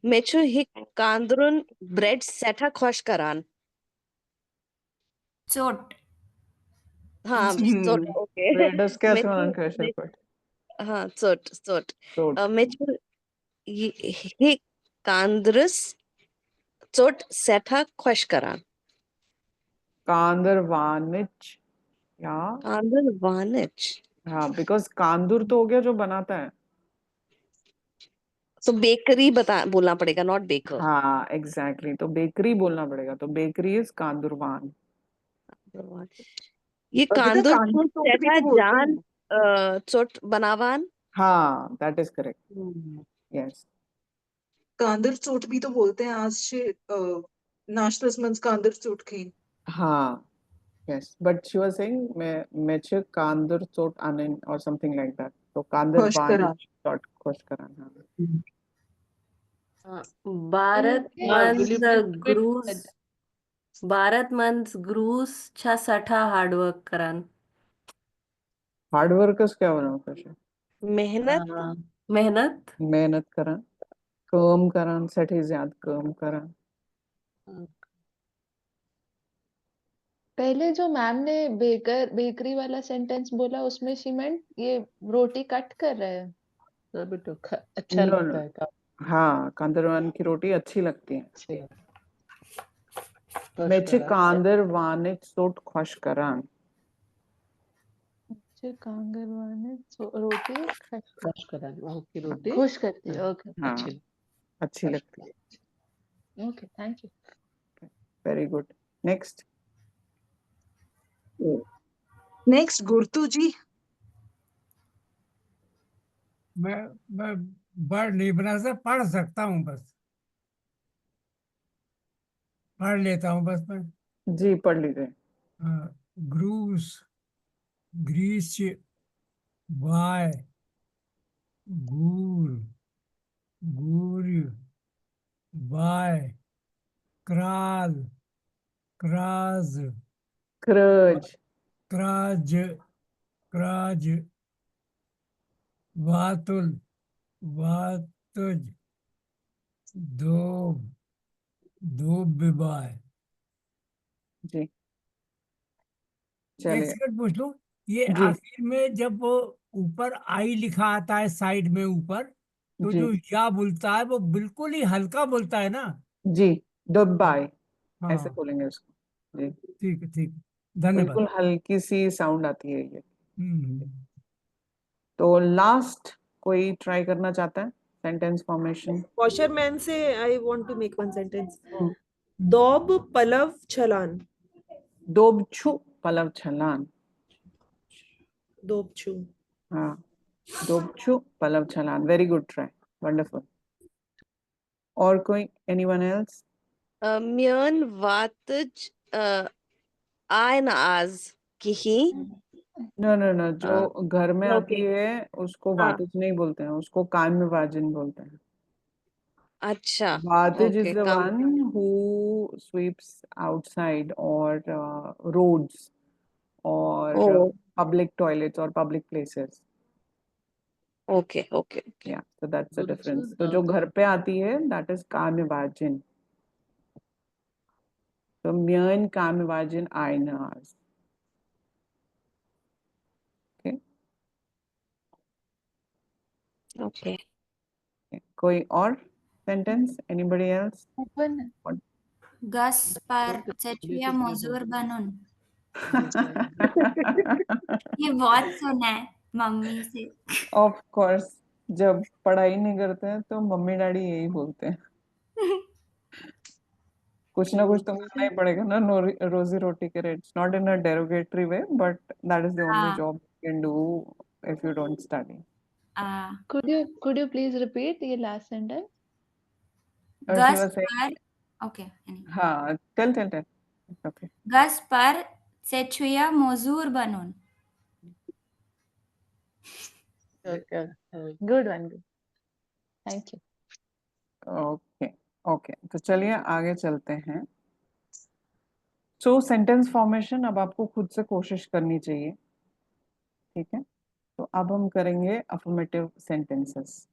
Mechu hik kandrun bread seta khosh karan. chot. हाँ, चोट. Okay. रेडस कैसे मेचू होना क्वेश्चन पर? हाँ, चोट. चोट. मेचू hik kandrus चोट seta khosh karan. कांदर वानिच या कांदर वानिच. हाँ, बिकॉज कांदूर तो हो गया जो बनाता है. तो बेकरी बोलना पड़ेगा, नॉट बेकर. हाँ, एग्जैक्टली. तो बेकरी बोलना पड़ेगा. तो बेकरी इज कांदुरवान. ये कांदूर कांदूर चोट भी सेठा तो बोलते जान हैं. चोट बनावान. हाँ, दैट इज करेक्ट. यस. कांदर चोट भी तो बोलते हैं. आज से नाश्तस मंस कांदर चोट खेन. हाँ, yes, but she was saying meche kandur chot anen or something like that. So kandur खुश van करा. chot khosh karan. Bharat Okay, Munch will you please repeat gross that? Bharat Munch gross छा सठा हार्डवर्क करान. हार्ड वर्कर्स क्या बना क्वेश्चन? मेहनत. मेहनत. मेहनत करण. काम करण. सठी ज्यादा काम करण. पहले जो मैम ने बेकरी वाला सेंटेंस बोला उसमें शी मेंट ये रोटी कट कर रहे हैं. अच्छा नो लगता नो. है हाँ, कांदरवान की रोटी अच्छी लगती है. खुश मेचे करा. कांदर वाने चोट खोश करान. कांगरवाने रोटी खुश करा. की रोटी खुश करती है. ओके. हाँ, अच्छी लगती है. Okay, thank you. Very good. Next. Next, Gurtu ji. मैं वर्ड नहीं बना सकता, पढ़ सकता हूँ बस, पढ़ लेता हूँ बस मैं। जी पढ़ लीजिए। ग्रूस, ग्रीस, वाय, गूर, गूर्य, वाय, क्राल, क्राज, क्रज, क्राज, क्राज, वातुल, वातुज, धोब, धूप विवाह। जी एक चलिए। सेकंड पूछ लूं, ये जी आखिर में जब वो ऊपर आई लिखा आता है साइड में ऊपर, तो जी जो या बोलता है वो बिल्कुल ही हल्का बोलता है ना? जी दुबाई ऐसे हाँ, बोलेंगे उसको। जी ठीक है, ठीक है, धन्यवाद। बिल्कुल हल्की सी साउंड आती है ये। हम्म। तो लास्ट कोई ट्राई करना चाहता है सेंटेंस फॉर्मेशन? वॉशरमैन से I want to make one sentence. दौब पलव छलान। दोबछू पलव छलान। दोबछू। हाँ दोबछू पलव छलान, वेरी गुड ट्राई, वंडरफुल। और कोई, एनीवन एल्स? म्यन वातज आयन आज की ही। नो नो नो, जो घर में आती ओके। है उसको हाँ, वातिज नहीं बोलते हैं, उसको काम्य वाजिन बोलते हैं। अच्छा, Vataj is ओके, the काम। one who sweeps outside or roads or ओ, public toilets or public places. Okay, okay, okay. Yeah, so that's the difference. तो जो घर पे आती है that is काम्यवाजिन. So म्यन काम्यवाजिन आयनास. Okay. Okay. कोई और sentence? Anybody else? Open. What? गस पर चचुया मजूर बनून। ये बहुत सुना है मम्मी से। Of course, जब पढ़ाई नहीं करते हैं तो मम्मी डैडी यही बोलते हैं, कुछ ना कुछ तो करना ही पड़ेगा ना, रोजी रोटी के लिए. It's not in a derogatory way but that is the only हाँ। Job you can do if you don't study. Could you please repeat the last sentence? She गस वाज सेइंग. पर ओके हाँ टेल ओके. गस पर चचुया मजूर बनून। Okay. Good one. Good. Thank you. Okay okay, तो चलिए आगे चलते हैं. सो सेंटेंस फॉर्मेशन अब आपको खुद से कोशिश करनी चाहिए, ठीक है? तो अब हम करेंगे affirmative sentences.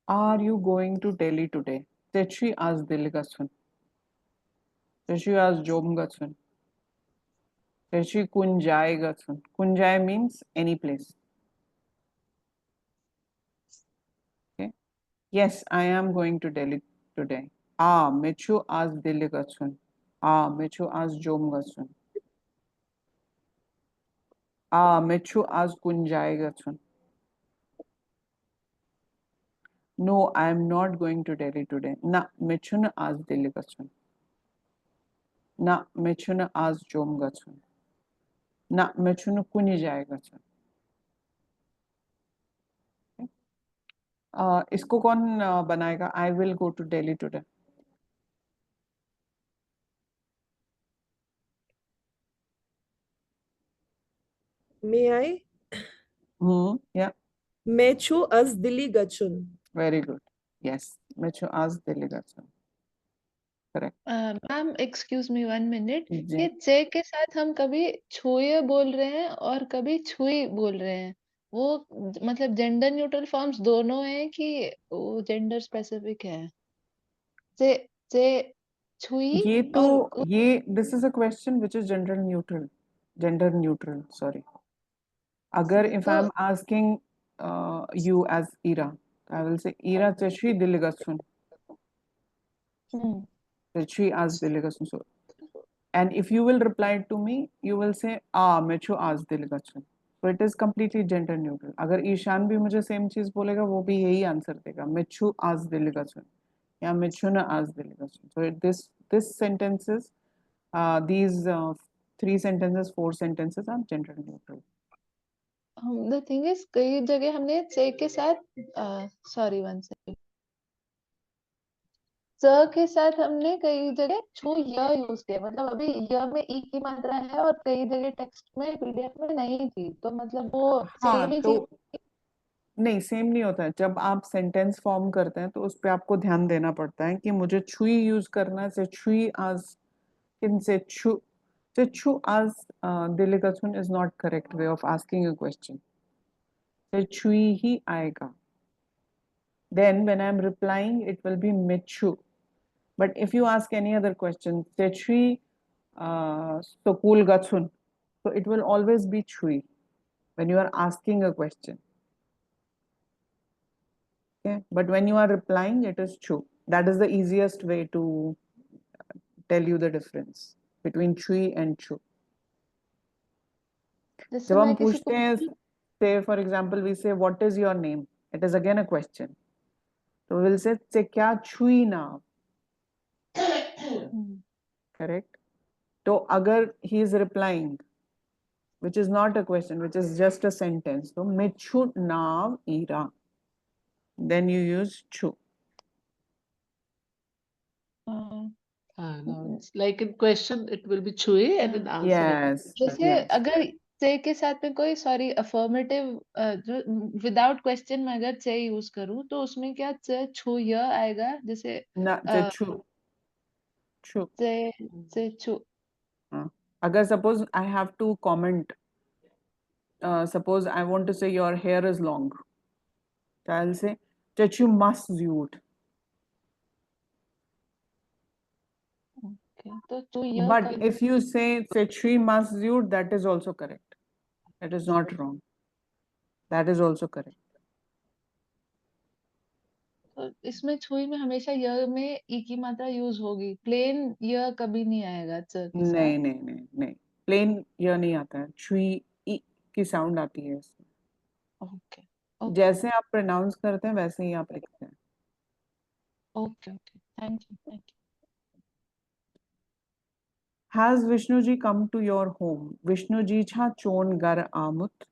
Are you going to Delhi today? तेची आज दिल्ली गच्छून. तेची आज जोम गच्छून. Techi कुंजाय गच्छून. कुंजाय means any place. Okay. Yes, I am going to Delhi today. मेचू आज दिल्ली गच्छून. मेचू आज जोम गच्छून. मेचू आज कुंजाय गच्छून. No, I am not going to Delhi today. ना मेचून आज दिल्ली गच्छून. ना मेचून आज जोम गच्छून. ना मेचून कुंजाय गच्छून. इसको कौन बनाएगा? I will go to Delhi today. May I? Yeah, मैं छु अज दिल्ली गच्छून। very good. Yes, मेचू आज दिल्ली गच्छून. Correct. Ma'am excuse me 1 minute, जी. ये चे के साथ हम कभी छुए बोल रहे हैं और कभी छुई बोल रहे हैं, वो मतलब जेंडर न्यूट्रल फॉर्म्स दोनों हैं कि वो जेंडर स्पेसिफिक है? चे चे छुई ये तो और ये this is a question which is gender neutral sorry. अगर इफ आई तो am asking you as Ira, I will say Ira teshi diligasun. Teshi as diligasun. So, and if you will reply to me, you will say mechu as diligasun. So it is completely gender neutral. अगर ईशान भी मुझे सेम चीज बोलेगा वो भी यही आंसर देगा, मेचू आज diligasun या मेचू ना आज diligasun. So this sentences, these 3 sentences, 4 sentences are gender neutral. The thing is कई जगह हमने से के साथ सॉरी वन सेकंड स के साथ हमने कई जगह छु य यूज किया, मतलब अभी य में ई की मात्रा है और कई जगह टेक्स्ट में पीडीएफ में नहीं थी, तो मतलब वो हाँ सेम ही तो चीज। नहीं, सेम नहीं होता है। जब आप सेंटेंस फॉर्म करते हैं तो उस पे आपको ध्यान देना पड़ता है कि मुझे छुई यूज करना है, से छुई आज किन से छु आज दिलिकथुन is not correct way of asking a question. से छुई ही आएगा। Then when I am replying, it will be mechu. But if you ask any other question, se chui sokul gatsun, so it will always be chui when you are asking a question. Okay, but when you are replying, it is chu. That is the easiest way to tell you the difference between chui and chu. जैसे जब हम मैं किसी पूछते हैं, say for example, we say, what is your name? It is again a question. So we will say, se kya chui naam? Correct? So agar he is replying, which is not a question, which is just a sentence, so mechu naam ira, then you use chu. No, it's like in question it will be chui and in answer it will Yes, be chui. जैसे yes. अगर से के साथ में कोई सॉरी अफर्मेटिव जो विदाउट क्वेश्चन में अगर से यूज करूँ तो उसमें क्या से छु य आएगा, जैसे Na se chu. से छु। Agar suppose I have to comment, suppose I want to say your hair is long, so I'll say chachu mas zyut. Okay, तो छु य But का if you say chachu mas zyut, that is also correct. That is not wrong. That is also correct. तो इसमें छुई में हमेशा य में ई की मात्रा यूज होगी, प्लेन य कभी नहीं आएगा च के साथ। नहीं नहीं नहीं नहीं, प्लेन यह नहीं आता है, छुई ई की साउंड आती है इसमें। ओके जैसे आप प्रोनाउंस करते हैं वैसे ही आप लिखते हैं। Okay okay, thank you thank you. Has Vishnuji come to your home? Vishnuji cha chon gar amut.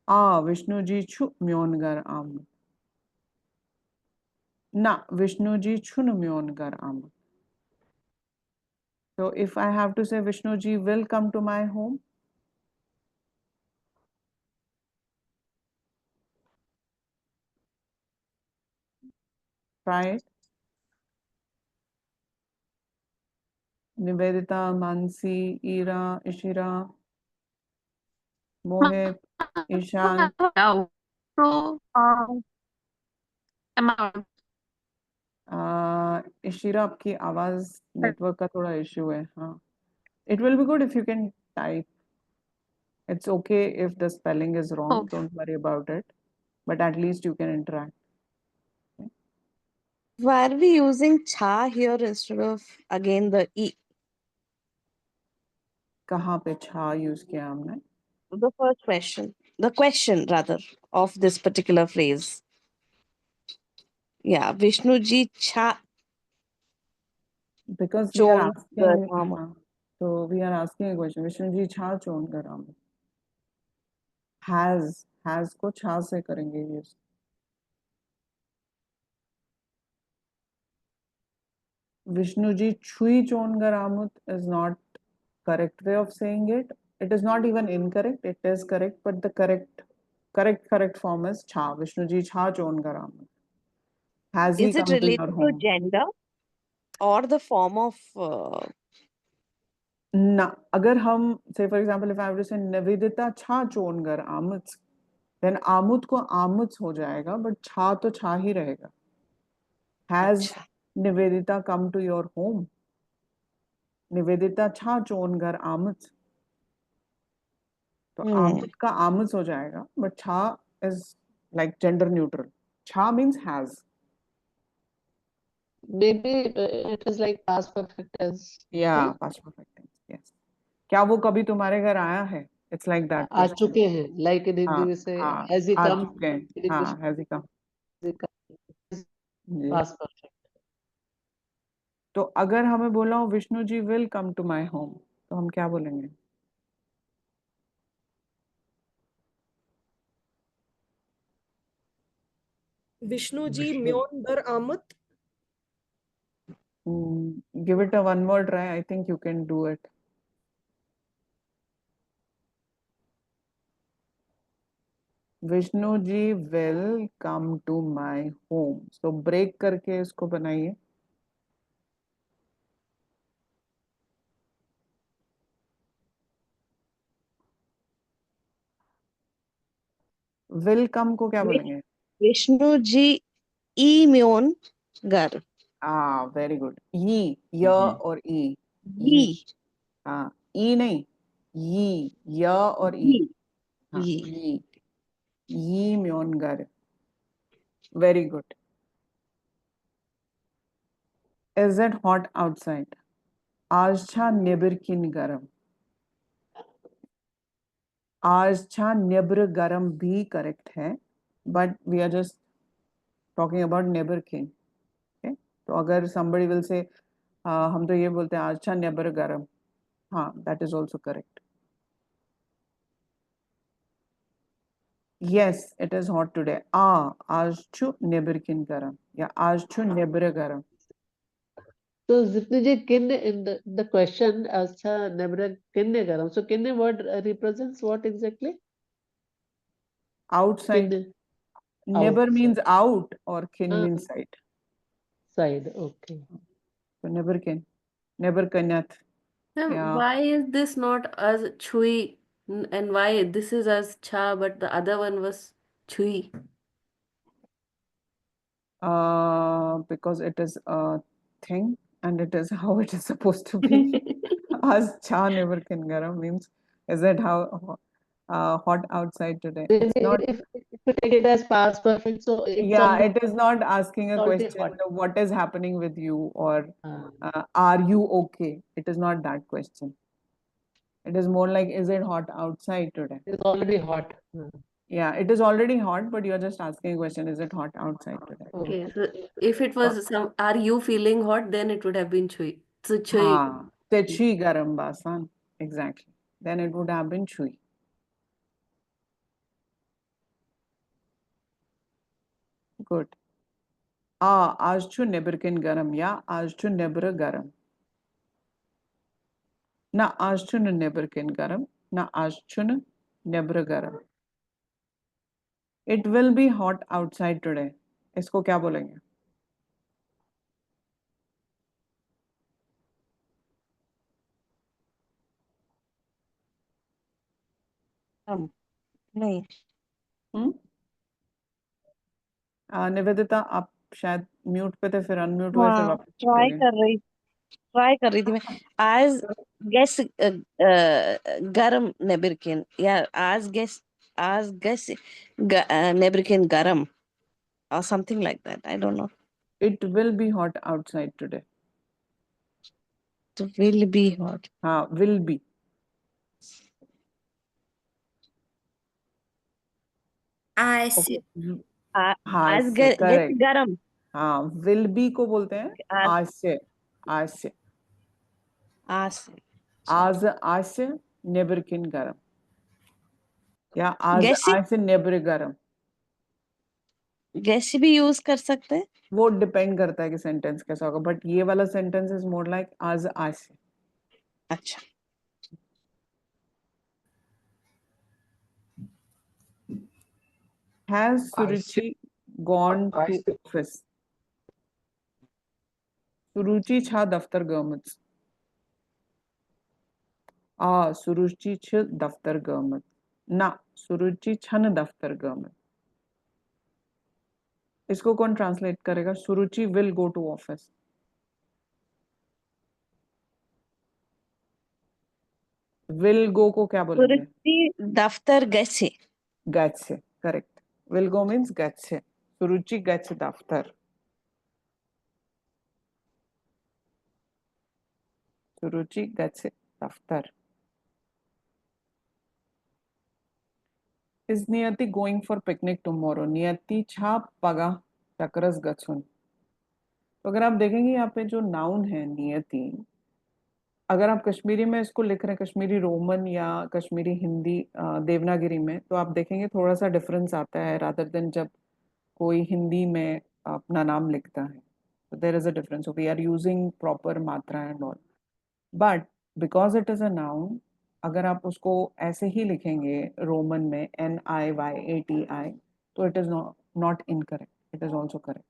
Vishnuji chu myon gar amut. Na, Vishnuji chun myon gar amut. So if I have to say Vishnuji will come to my home, try it. Nivedita, Mansi, Ira, Ishira, Mohit, Ishan. So, am I इशिरा, आपकी आवाज नेटवर्क का थोड़ा इश्यू है। हाँ, it will be good if you can type. It's okay if the spelling is wrong, okay? don't worry about it, but at least you can interact. Why are we using cha here instead of again the e? कहाँ पे छा यूज किया हमने? The first question, the question rather of this particular phrase. Yeah, Vishnuji cha Because we are chon asking, amut. हाँ, so we are asking a question. Vishnu ji छा चोन कराम? has को छा से करेंगे यूज। विष्णु जी छुई चोन करामुत is not correct way of saying it. It is not even incorrect. It is correct, but the correct form is cha. Vishnu ji cha chon garam. Has he Is it come to your related to home? gender or the form of Na. अगर हम say for example if I have to say Nivedita cha chon gar amuts, then amut को amuts हो जाएगा, but cha तो cha ही रहेगा. Has Nivedita come to your home? Nivedita cha chon gar amuts. तो आमुद का आमुस हो जाएगा, but छा is like gender neutral. छा means has. Maybe it is like past perfect tense. Yeah, past perfect tense. Yes. क्या वो कभी तुम्हारे घर आया है? It's like that uh question. चुके हैं, like in हिंदी हाँ में से हाँ, has he आ come, चुके हैं। in English हाँ, has he come? has he come, ji. past perfect. तो अगर हमें बोला हो Vishnu ji will come to my home, तो हम क्या बोलेंगे? विष्णु जी विष्णु म्योन बर आमुत. Give it a one more try. I think you can do it. Vishnu ji will come to my home. So break करके इसको बनाइए. will come को क्या बोलेंगे? विष्णु जी ई म्योन घर. Very good. Ye, ya और e. ई हाँ, e नहीं, ye, ya और e. ई हाँ, ई. ye म्योन घर. Very good. Is it hot outside? आज छा नेबर किन गरम. आज छा नेबर गरम भी करेक्ट है, but we are just talking about neighbour किन. Okay? तो अगर somebody will say हम तो ये बोलते हैं आज छा नेबर गरम. हाँ, that is also correct. Yes, it is hot today. आज छु नेबर किन गरम या आज छु नेबर गरम. So Zipni ji, kinne in the question, अच्छा नेबर किन्ने गरम. So kinne word represents what exactly? Outside. Kinne. Never Outside. means out or kin Ah. means side. Side. Okay. So never kin. Never kanyat. Ma'am, Yeah. why is this not as chui and why this is as cha but the other one was chui? Because it is a thing and it is how it is supposed to be. As cha never kin garam means is that how hot outside today. It's not. If you take it as past perfect, so it's Yeah, already, it is not asking a already question. hot. What is happening with you or Ah. are you okay? It is not that question. It is more like, is it hot outside today? It's already hot. Yeah, it is already hot, but you're just asking a question, is it hot outside today? Okay, so if it was some, are you feeling hot? Then it would have been chui. So chui. हाँ, तेची गरम बासान. Exactly. Then it would have been chui. Good. आज छु नेबरकिन गरम या आज छु नेबर गरम. ना आज छु नेबरकिन गरम, ना आज छु नेबर गरम. It will be hot outside today. इसको क्या बोलेंगे? नहीं. निवेदिता आप शायद म्यूट पे थे फिर अनम्यूट हुए फिर हाँ, वापस ट्राई चले गए. कर रही थी मैं. आज गैस गरम नेबरकिन या आज गैस नेबरकिन गरम or something like that. I don't know. It will be hot outside today. It will be hot. हाँ, will be. I see. हाँ आज से गैस करेक्ट. गरम. हाँ, will be को बोलते हैं आज से. आज से. आज से नेबरकिन गरम या आज से नेबर गरम. गैस भी यूज कर सकते हैं. वो डिपेंड करता है कि सेंटेंस कैसा होगा, बट ये वाला सेंटेंस इज मोर लाइक आज से. अच्छा. Has Suruchi gone to office? सुरुचि छा दफ्तर गमत. सुरुचि छ दफ्तर गमत. ना, सुरुचि छन दफ्तर गमत. इसको कौन ट्रांसलेट करेगा? Suruchi will go to office. Will go को क्या बोलेंगे? सुरुचि दफ्तर गए. गए. करेक्ट. विल गो मीन्स गए. सुरुचि गए दफ्तर. सुरुचि गए दफ्तर. Is Niyati going for picnic tomorrow? नियति छा पगा चक्रस गछुन. तो अगर आप देखेंगे यहाँ पे जो नाउन है नियति, अगर आप कश्मीरी में इसको लिख रहे हैं, कश्मीरी रोमन या कश्मीरी हिंदी देवनागरी में, तो आप देखेंगे थोड़ा सा डिफरेंस आता है रादर देन जब कोई हिंदी में अपना नाम लिखता है, so there is a difference. So we are using proper matra and all, but because it is a noun, अगर आप उसको ऐसे ही लिखेंगे रोमन में NIYATI, तो it is not incorrect, it is also correct,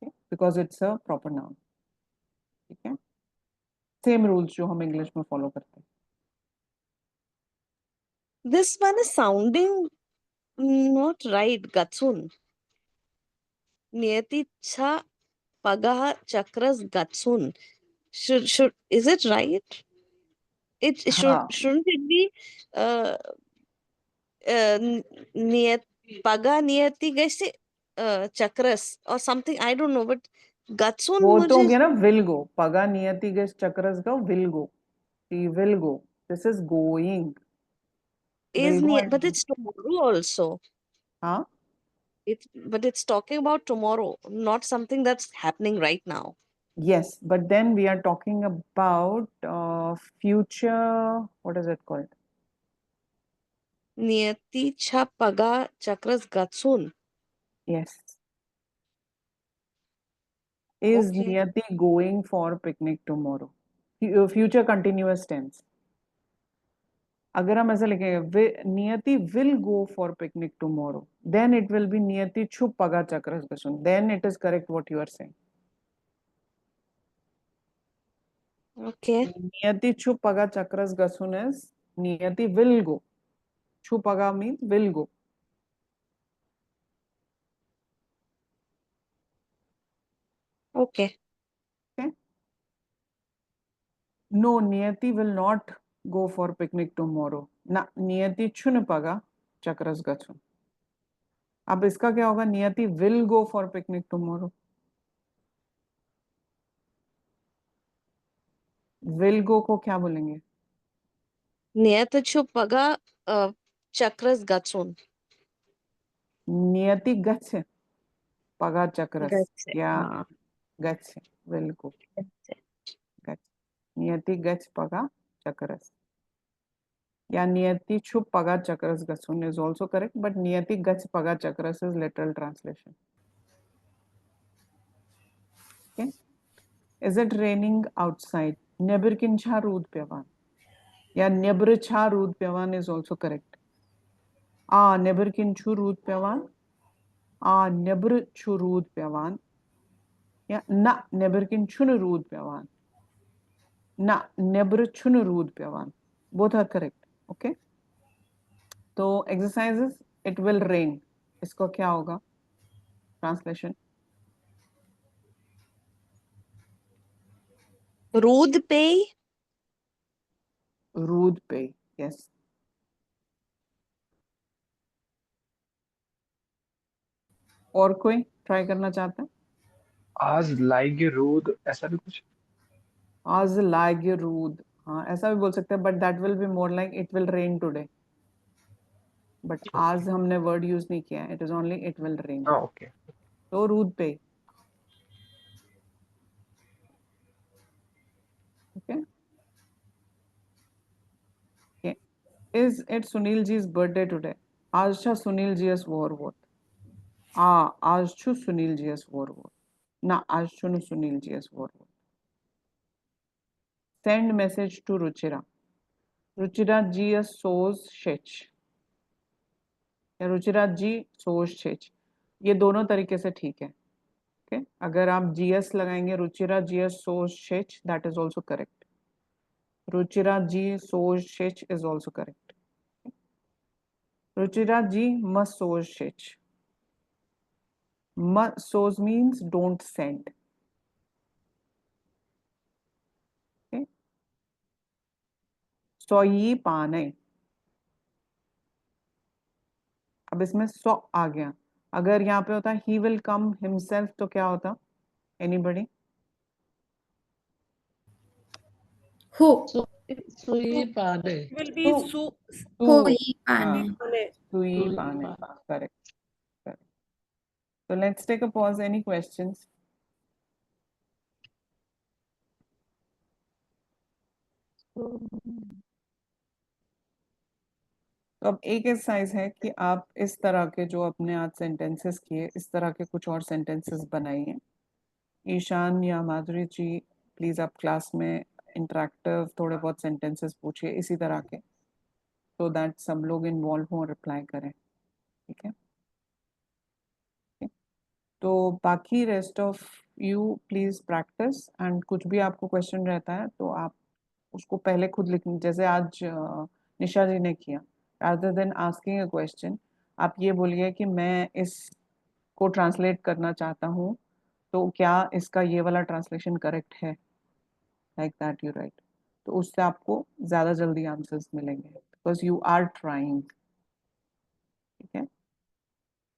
okay? Because it's a proper noun. ठीक है, सेम रूल्स जो हम इंग्लिश में फॉलो करते हैं. This one is sounding not right. Gatsun. Niyati cha pagah chakras gatsun. Is it right? हाँ, Shouldn't it be uh, niyat paga niyati gaise chakras or something? I don't know, but gatsun वो तो हो मुझे गया ना विल गो. पगा नियति गस चक्रस का will go. He will go. This is going. is Will go but and it's tomorrow also. हाँ. But it's talking about tomorrow, not something that's happening right now. Yes, but then we are talking about future. What is it called? Niyati cha paga chakras gatsun. Yes. Is Okay. Niyati going for picnic tomorrow? Future continuous tense. अगर हम ऐसे लिखेंगे Niyati will go for picnic tomorrow, then it will be Niyati छुप पगा चक्रस गसुन. Then it is correct what you are saying. Okay. Niyati छुप पगा चक्रस गसुन इज नियति विल गो. छुप पगा mean will go. Okay. Okay. No, Niyati will not go for picnic tomorrow. ना नियति छुन पगा चक्रस गचुन. अब इसका क्या होगा? नियति will go for picnic tomorrow. will go को क्या बोलेंगे? Niyati chu paga chakras gatsun. नियति गच्छ पगा चक्रस Gatse. या हाँ. गच्छ will go. Gatse. गच्छ. नियति गच्छ पगा चक्रस या नियति छुप पगा चक्रस गचुन is also correct, but Niyati गच्छ पगा चक्रस is literal translation. Okay. Is it raining outside? Nebirkin cha rood pyavan. Yeah, nebr cha rood pyavan is also correct. Nebirkin chu rood pyavan. Nebr chu rood pyavan. Yeah, na nebirkin chun rood pyavan. Na nebr chun rood pyavan. Both are correct. Okay. So exercises, it will rain. इसको क्या होगा? Translation. Rood pay. Rood pay. Yes. और कोई ट्राई करना चाहता है? आज लाएंगे रोद, ऐसा भी कुछ. आज लाएंगे रूद. हाँ, ऐसा भी बोल सकते हैं, but that will be more like it will rain today. But आज हमने वर्ड यूज नहीं किया है. It is only it will rain. हाँ, ओके. तो रूद पे. Okay. Okay. Is it Sunil ji's birthday today? आज छा सुनील जी एस वोर वोट. आज छु सुनील जी एस वोर वोट. ना आज छु सुनील जी एस वोर vote. Send message to Ruchira. Ruchira ji soz shech. या रुचिरा जी सोच छेच. ये दोनों तरीके से ठीक है. Okay? अगर आप जीएस लगाएंगे रुचिरा जीएस सोच शेच, that is also correct. Ruchira ji सोच शेच is also correct. Ruchira ji must सोच शेच. सोज मीन्स डोंट सेंड. सोई पाने. अब इसमें सो आ गया. अगर यहाँ पे होता ही विल कम हिमसेल्फ तो क्या होता? एनीबडी? Who? सुई पाने. Will be su Hui pane. सुई सुई पाने. पाने. Correct. Correct. So let's take a pause. Any questions? तो अब एक एक्सरसाइज है कि आप इस तरह के जो अपने आज सेंटेंसेस किए इस तरह के कुछ और सेंटेंसेस बनाइए। ईशान या माधुरी जी प्लीज आप क्लास में इंटरेक्टिव थोड़े बहुत सेंटेंसेस पूछिए इसी तरह के, so दैट सब लोग इन्वॉल्व हों रिप्लाई करें। ठीक है, तो बाकी rest of you please practice and कुछ भी आपको क्वेश्चन रहता है तो आप उसको पहले खुद लिख, जैसे आज निशा जी ने किया, rather than asking a question आप ये बोलिए कि मैं इसको ट्रांसलेट करना चाहता हूँ तो क्या इसका ये वाला ट्रांसलेशन करेक्ट है, लाइक दैट यू राइट। तो उससे आपको ज्यादा जल्दी आंसर्स मिलेंगे बिकॉज यू आर ट्राइंग। ठीक है,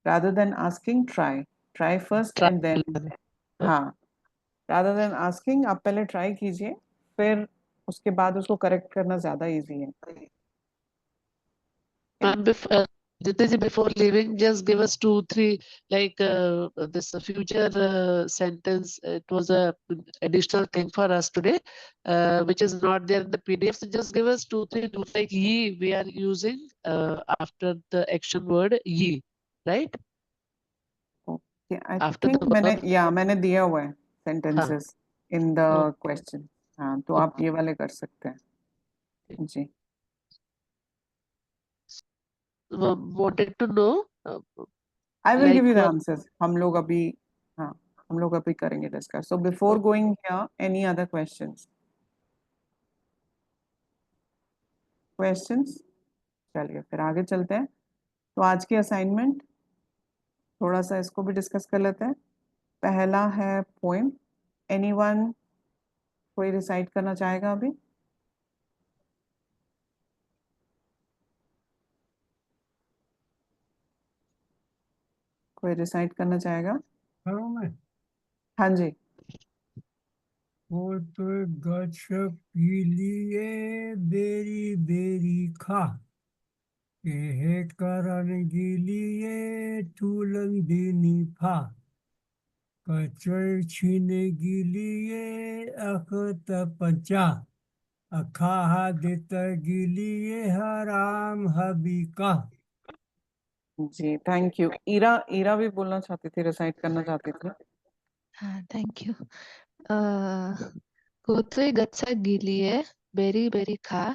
rather than asking try first Try. and then हाँ, rather than asking आप पहले ट्राई कीजिए फिर उसके बाद उसको करेक्ट करना ज्यादा इजी है। Ma'am, before leaving, just give us 2-3 like this future sentence. It was a additional thing for us today, which is not there in the PDF. So just give us 2-3 like ye we are using after the action word ye, right? Okay, I After think the verb. मैंने दिया हुआ है हाँ. sentences in the question। हाँ, तो आप ये वाले कर सकते हैं जी। Wanted to know I will give like you the what answers। हम लोग अभी करेंगे discuss. So before going here, any other questions? Questions? चलिए फिर आगे चलते हैं। तो आज की असाइनमेंट थोड़ा सा इसको भी डिस्कस कर लेते हैं। पहला है पोएम। एनीवन कोई रिसाइट करना चाहेगा अभी? कोई रिसाइट करना चाहेगा? करूँ मैं? हाँ जी। वो तो गच्छ पीलिए बेरी बेरी खा के करण गिलिए ठूलन दिनी फा कचर छीन गिलिए अखत पंचा अखा देत गिलिए हराम हबीका। जी थैंक यू। ईरा ईरा भी बोलना चाहती थी, रिसाइट करना चाहती थी। हाँ थैंक यू। कोतुई गच्छ गिलिए बेरी बेरी खा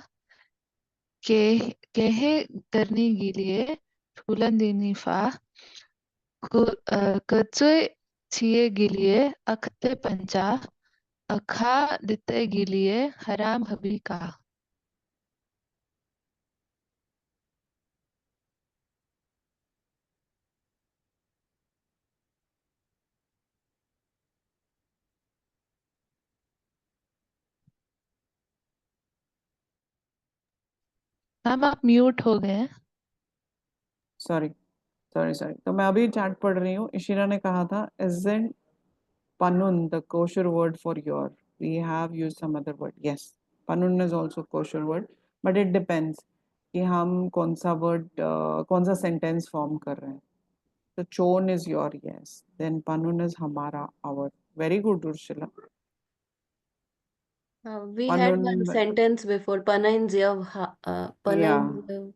के केहे करनी गिलिए ठूलन दिनी फा कचुई छिए गिलिए अखते पंचा अखा दिते गिलिए हराम हबी का। मैम आप म्यूट हो गए हैं। Sorry sorry sorry. तो मैं अभी चैट पढ़ रही हूँ। इशिरा ने कहा था isn't panun the kosher word for your? We have used some other word. Yes, panun is also kosher word, but it depends कि हम कौन सा वर्ड कौन सा सेंटेंस फॉर्म कर रहे हैं। तो चोन is your, yes, then panun is हमारा, our। Very good Urshila. We had one panun sentence before. Panain Ziyav, या Panain Ziyav,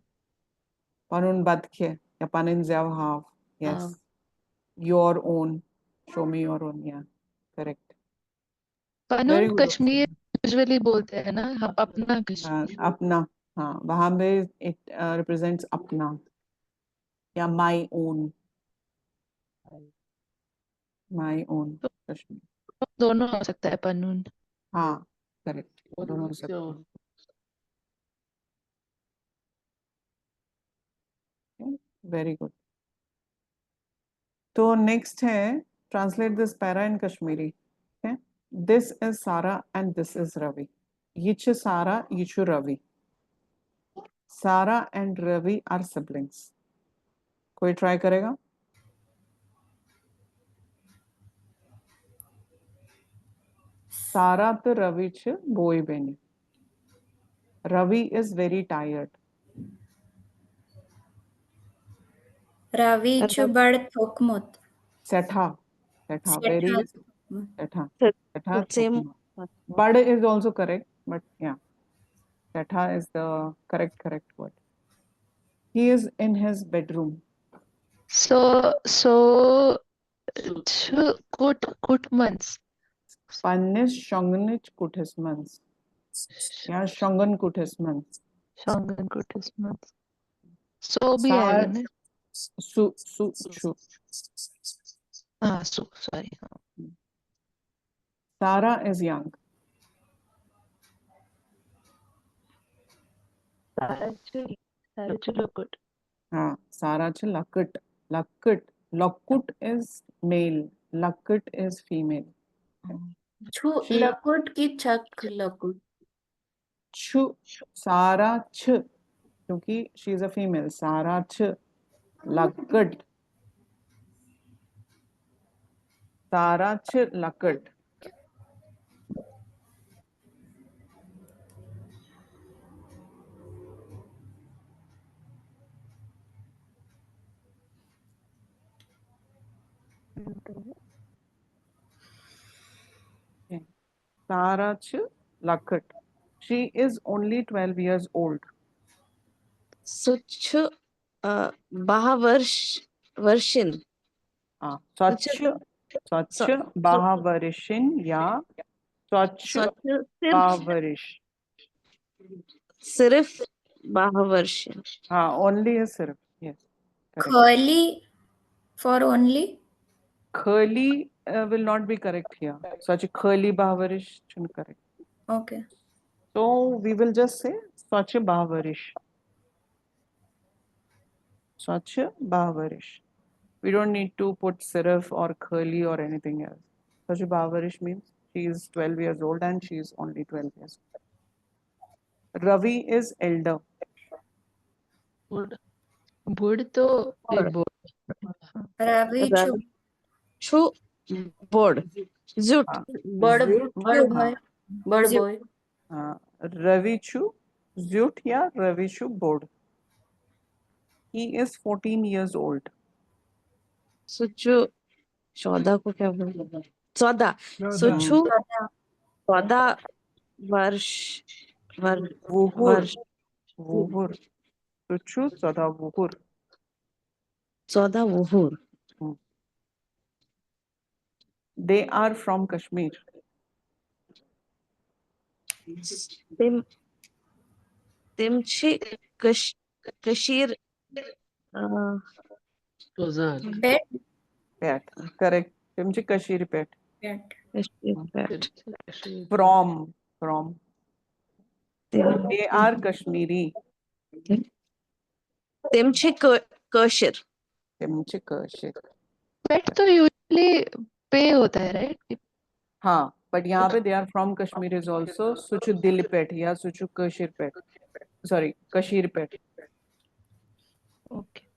panun badkhe या panun have, yes, uh, your own, show me your own, yeah, correct, पनून वेरी गुड। कश्मीर यूजुअली बोलते हैं ना, हम अपना कश्मीर। अपना, हाँ, वहां पे इट रिप्रेजेंट्स अपना या माई ओन, माई ओन तो कश्मीर। दोनों हो सकता है पनून। हाँ करेक्ट, what दोनों हो is सकते your हैं। Very good. तो नेक्स्ट है translate this para in Kashmiri. This is Sara and this is Ravi. यिच सारा यिचु Ravi. Sara and Ravi are siblings. कोई ट्राई करेगा? सारा तो रवि च बोई बेनी। Ravi is very tired. Ravi Chubad Thokmut. सेठा, सेठा, वेरी Setha इज Thokmut. सेठा, सेठा Same. थोकमत। बड़ is also correct, but yeah, setha is the correct word. He is in his bedroom. So Kutmans. Pannis Shonganich Kutismans. या शंगन कुठेसमंस. Shangan Kutmans. So भी आएगा ना? सु सु छु. Sorry. Sarah is young. Sarah Lakut. हाँ, Sarah च Lakut. Lakut is male. Lakut is female. Chu She lakut ki chak lakut. छु Sarah च क्योंकि she is a female. Sarah च Lakut. Sarah च Lakut. Sarah च Lakut. She is only 12 years old. Such Bahavarshin. स्वच्छ बाहवरिशिन या स्वच्छ बाहवरिश. सिर्फ Bahavarshin. हाँ, only is सिर्फ. Yes. Correct. Curly for only. Curly will not be correct here. Such a curly Bahawarish shouldn't correct. Okay. So we will just say such a Bahawarish. Such a Bahawarish. We don't need to put sirf or curly or anything else. Such a Bahawarish means she is 12 years old and she is only 12 years old. Ravi is elder. Bud to Ravi Chu. Chu board. Zut. Bird boy. Bird boy. Ravi Chu Zut या Ravi Chu board. He is 14 years old. सुचु 14 को क्या बोलते? 14. सुचु 14 वर्ष. Vuhur. Suchu 14 vuhur. 14 vuhur. They are from Kashmir. Timchi Kashir. Pet. Pet. Correct. Timchi Kashir pet. Pet. From. They are Kashmiri. Timchi Kashir. Timchi Kashir. Pet तो usually पे होता है, right? हाँ, but यहाँ पे they are from Kashmir is also Suchu Dil pet या Suchu Kashir pet. Sorry, Kashir pet. Okay.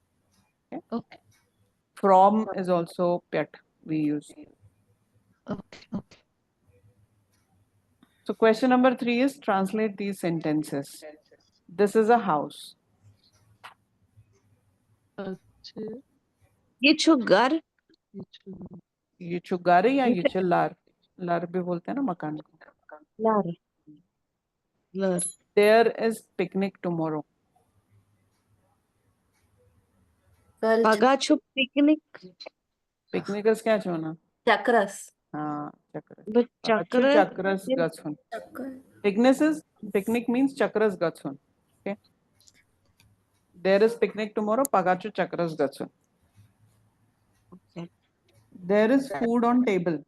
From is also pet we use. Okay. So question number 3 is translate these sentences. This is a house. ये छु घर. ये छु घर या ये छु लार. लार भी बोलते हैं ना मकान को. Lar. There is picnic tomorrow. Pagachu picnic. Picnic is क्या चुना? Chakras. हाँ, chakras. But chakras gatsun. Picnic means chakras gatsun. Okay. There is picnic tomorrow. Pagachu chakras gatsun. Okay. There is food on table.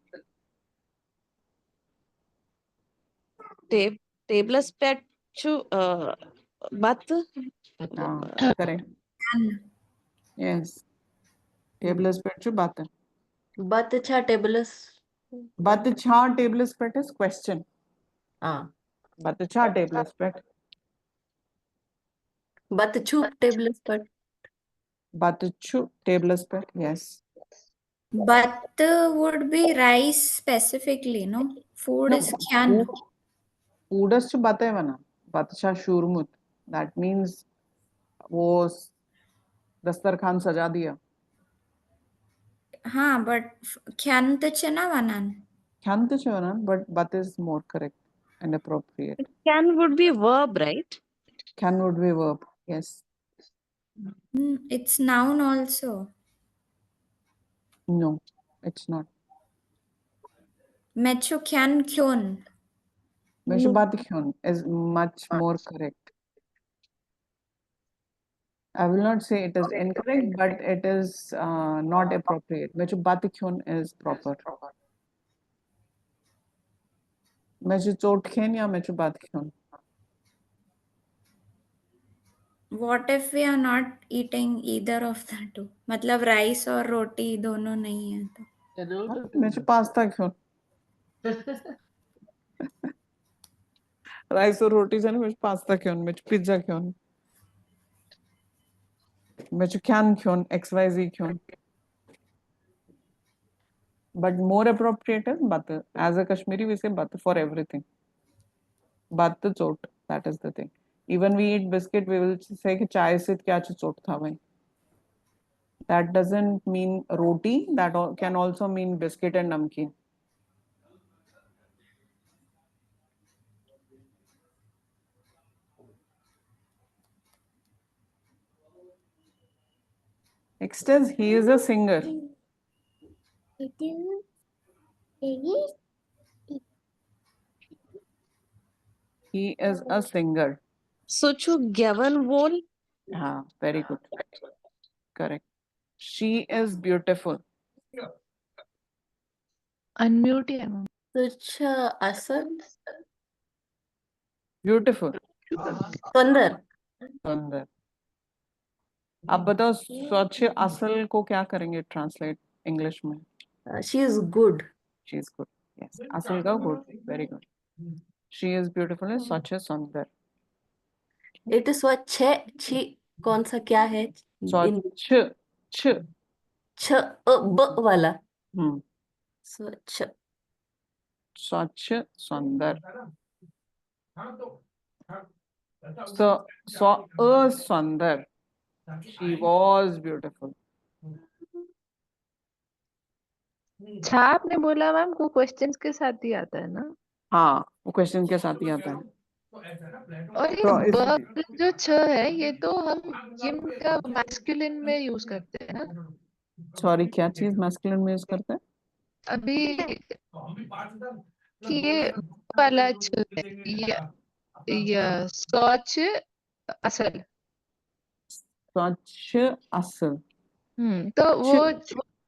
Tableless pet chu bat. Correct. Yes. Tableless pet chu bat. Bat cha tableless. But the cha tableless pet is question. But the cha tableless pet. Bat chu tableless pet. But the chu tableless pet. Yes. But would be rice specifically, no? Food is kyan. Food is chu batay wana. Batcha shurmut. That means वो दस्तरखान सजा दिया. हाँ, but kyan तो चना Vanan. Kyan to chana, but is more correct and appropriate. Can would be verb, right? Can would be verb. Yes. It's noun also. No, it's not. Mechokyan Meshubatikhyun is much more correct. I will not say it is incorrect, but it is not appropriate. Meshubatikhyun is proper. Mechuchotkhyen ya Mechubatikhyun? What if we are not eating either of the two? मतलब राइस और रोटी दोनों नहीं है तो Mechupastakhyon. राइस और रोटी से मेरे पास्ता क्यों मेरे पिज्जा क्यों मेरे कैन क्यों XYZ क्यों but more appropriate is butter. As a Kashmiri we say butter for everything. Butter chot, that is the thing. Even we eat biscuit we will say कि चाय से क्या चोट था भाई. That doesn't mean roti, that can also mean biscuit and namkeen. Next is he is a singer. He is a singer. Sochu Gavin Wall. Very good. Correct. She is beautiful. Unmute है ma'am. Such Asad. Beautiful. Sundar. सुंदर. अब बताओ स्वच्छ असल को क्या करेंगे ट्रांसलेट इंग्लिश में? She is good. She is good. Yes. असल का good. Very good. She is beautiful is स्वच्छ सुंदर. It is स्वच्छ छी कौन सा क्या है? स्वच्छ छ छ ब वाला. स्वच्छ स्वच्छ सुंदर. So सुंदर. She was beautiful. छा आपने बोला मैम को क्वेश्चंस के साथ ही आता है ना? हाँ, वो क्वेश्चन के साथ ही आता है. और ये ब जो छ है ये तो हम किम का मैस्कुलिन में यूज करते हैं ना? सॉरी क्या चीज मैस्कुलिन में यूज करते हैं? अभी कि ये वाला छ है ये स्वच्छ असल. स्वच्छ असल. तो वो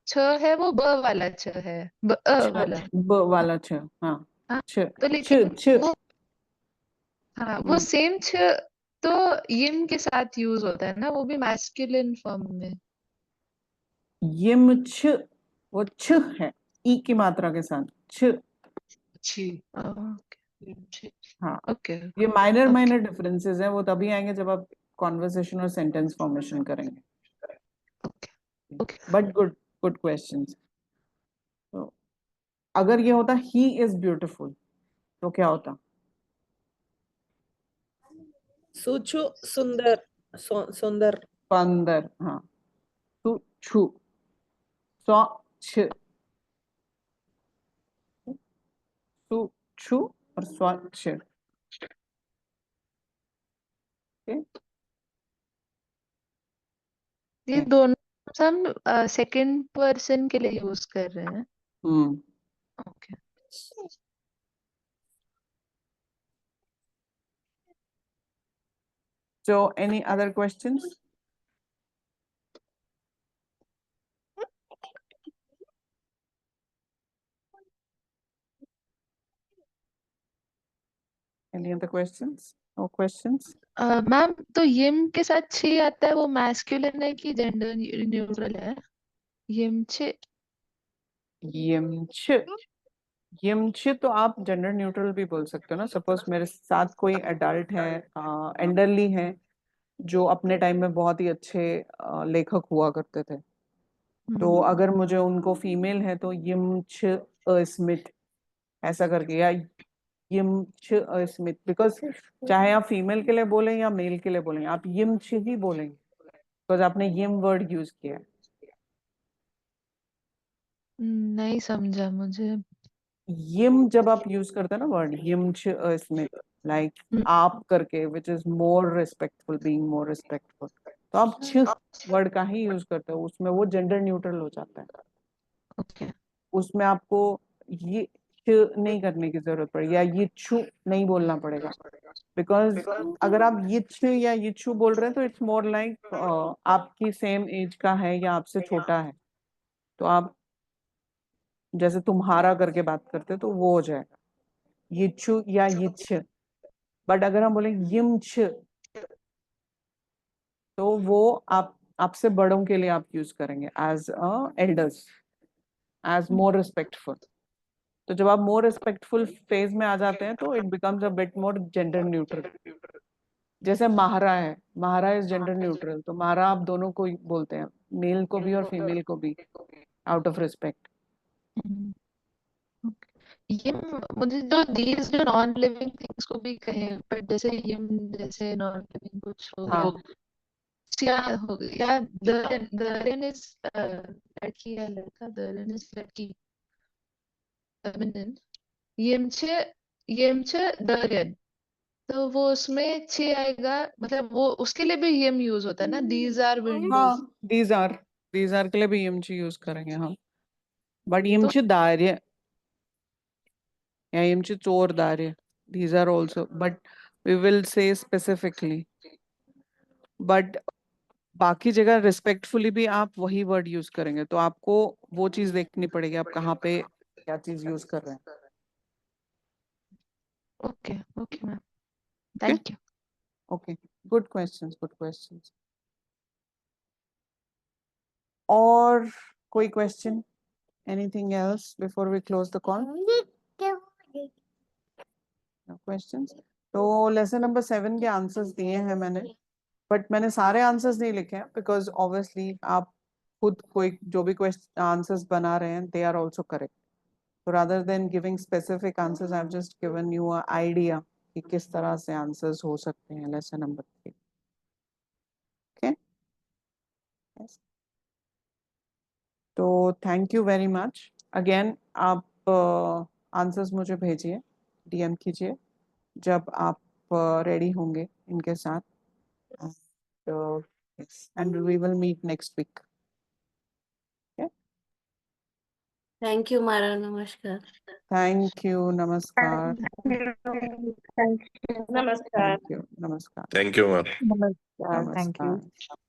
छ है वो ब वाला छ है वाला. ब वाला छ. हाँ. छ तो लेकिन छ वो सेम छ तो यिम के साथ यूज होता है ना, वो भी मैस्कुलिन फॉर्म में. यिम छ वो छ है ई की मात्रा के साथ छ. हाँ. ओके. ये माइनर डिफरेंसेस हैं, वो तभी आएंगे जब आप कॉन्वर्सेशन और सेंटेंस फॉर्मेशन करेंगे. But good questions. तो अगर ये होता ही इज ब्यूटीफुल तो क्या होता? सुचु सुंदर सुंदर. सुंदर. हाँ. सु छु स्वच्छ सु छु और स्वच्छ. ये दोनों हम सेकंड पर्सन के लिए यूज कर रहे हैं. Okay. So any other questions? Any other questions? No questions? Ma'am तो यिम के साथ छी आता है, वो मैस्कुलिन है कि जेंडर न्यूट्रल है? यिमचे यिमच तो आप जेंडर न्यूट्रल भी बोल सकते हो ना. सपोज मेरे साथ कोई एडल्ट है, एल्डरली है, जो अपने टाइम में बहुत ही अच्छे लेखक हुआ करते थे, तो अगर मुझे उनको फीमेल है तो यिमच स्मिथ ऐसा करके, या यिमच स्मिथ, बिकॉज चाहे आप फीमेल के लिए बोलें या मेल के लिए बोलें आप यिमच ही बोलेंगे बिकॉज आपने यिम वर्ड यूज किया है. नहीं समझा मुझे. यिम जब आप यूज करते हैं ना वर्ड यिमच स्मिथ, लाइक आप करके, which is more respectful, being more respectful. तो आप छ वर्ड का ही यूज करते हो, उसमें वो जेंडर न्यूट्रल हो जाता है। ओके उसमें आपको ये छ नहीं करने की जरूरत पड़ेगी या ये छू नहीं बोलना पड़ेगा, बिकॉज अगर आप ये छ या ये छू बोल रहे हैं तो इट्स मोर लाइक आपकी सेम एज का है या आपसे छोटा है, तो आप जैसे तुम्हारा करके बात करते हो तो वो हो जाएगा ये छू या ये छ। बट अगर हम बोले यिम छ, तो वो आपसे बड़ों के लिए आप यूज करेंगे as elders, as more respectful. तो जब आप मोर रिस्पेक्टफुल फेज में आ जाते हैं तो it becomes a bit more gender neutral. जैसे महारा है, महारा इज जेंडर न्यूट्रल, तो महारा आप दोनों को ही बोलते हैं, मेल को भी और फीमेल को भी, आउट ऑफ रिस्पेक्ट। ये मुझे जो दीज जो नॉन लिविंग थिंग्स को भी कहें, पर जैसे हिम जैसे नॉन लिविंग कुछ हो गया, हाँ या हो गया, या दरेन इज लड़की या लड़का, दरेन इज लड़की फेमिनिन, येमचे दरेन, तो वो उसमें छे आएगा, मतलब वो उसके लिए भी यम यूज होता है ना, दीज आर विंडोज। हाँ दीज आर के लिए भी यमची यूज करेंगे हम, बट तो यमची दार्य या यमची चोर दार्य, these are also, but we will say specifically, but बाकी जगह रिस्पेक्टफुली भी आप वही वर्ड यूज करेंगे, तो आपको वो चीज देखनी पड़ेगी आप कहाँ पे क्या चीज यूज कर रहे हैं। Okay okay ma'am, okay thank you. Okay, good questions, good questions. और कोई question, anything else before we close the call? Questions? तो लेसन नंबर 7 के आंसर्स दिए हैं मैंने, बट मैंने सारे आंसर्स नहीं लिखे हैं बिकॉज ऑब्वियसली आप खुद कोई जो भी क्वेश्चन आंसर्स बना रहे हैं they are also correct, so rather than giving specific answers I've just given you an idea कि किस तरह से आंसर्स हो सकते हैं लेसन नंबर 3। ओके, यस, तो thank you very much again. आप आंसर्स मुझे भेजिए, डीएम कीजिए जब आप रेडी होंगे इनके साथ, and we will meet next week. Okay, thank you मारा, नमस्कार। thank you, namaskar, नमस्कार। thank you, namaskar, Thank you, ma'am. Namaskar. Thank you. namaskar।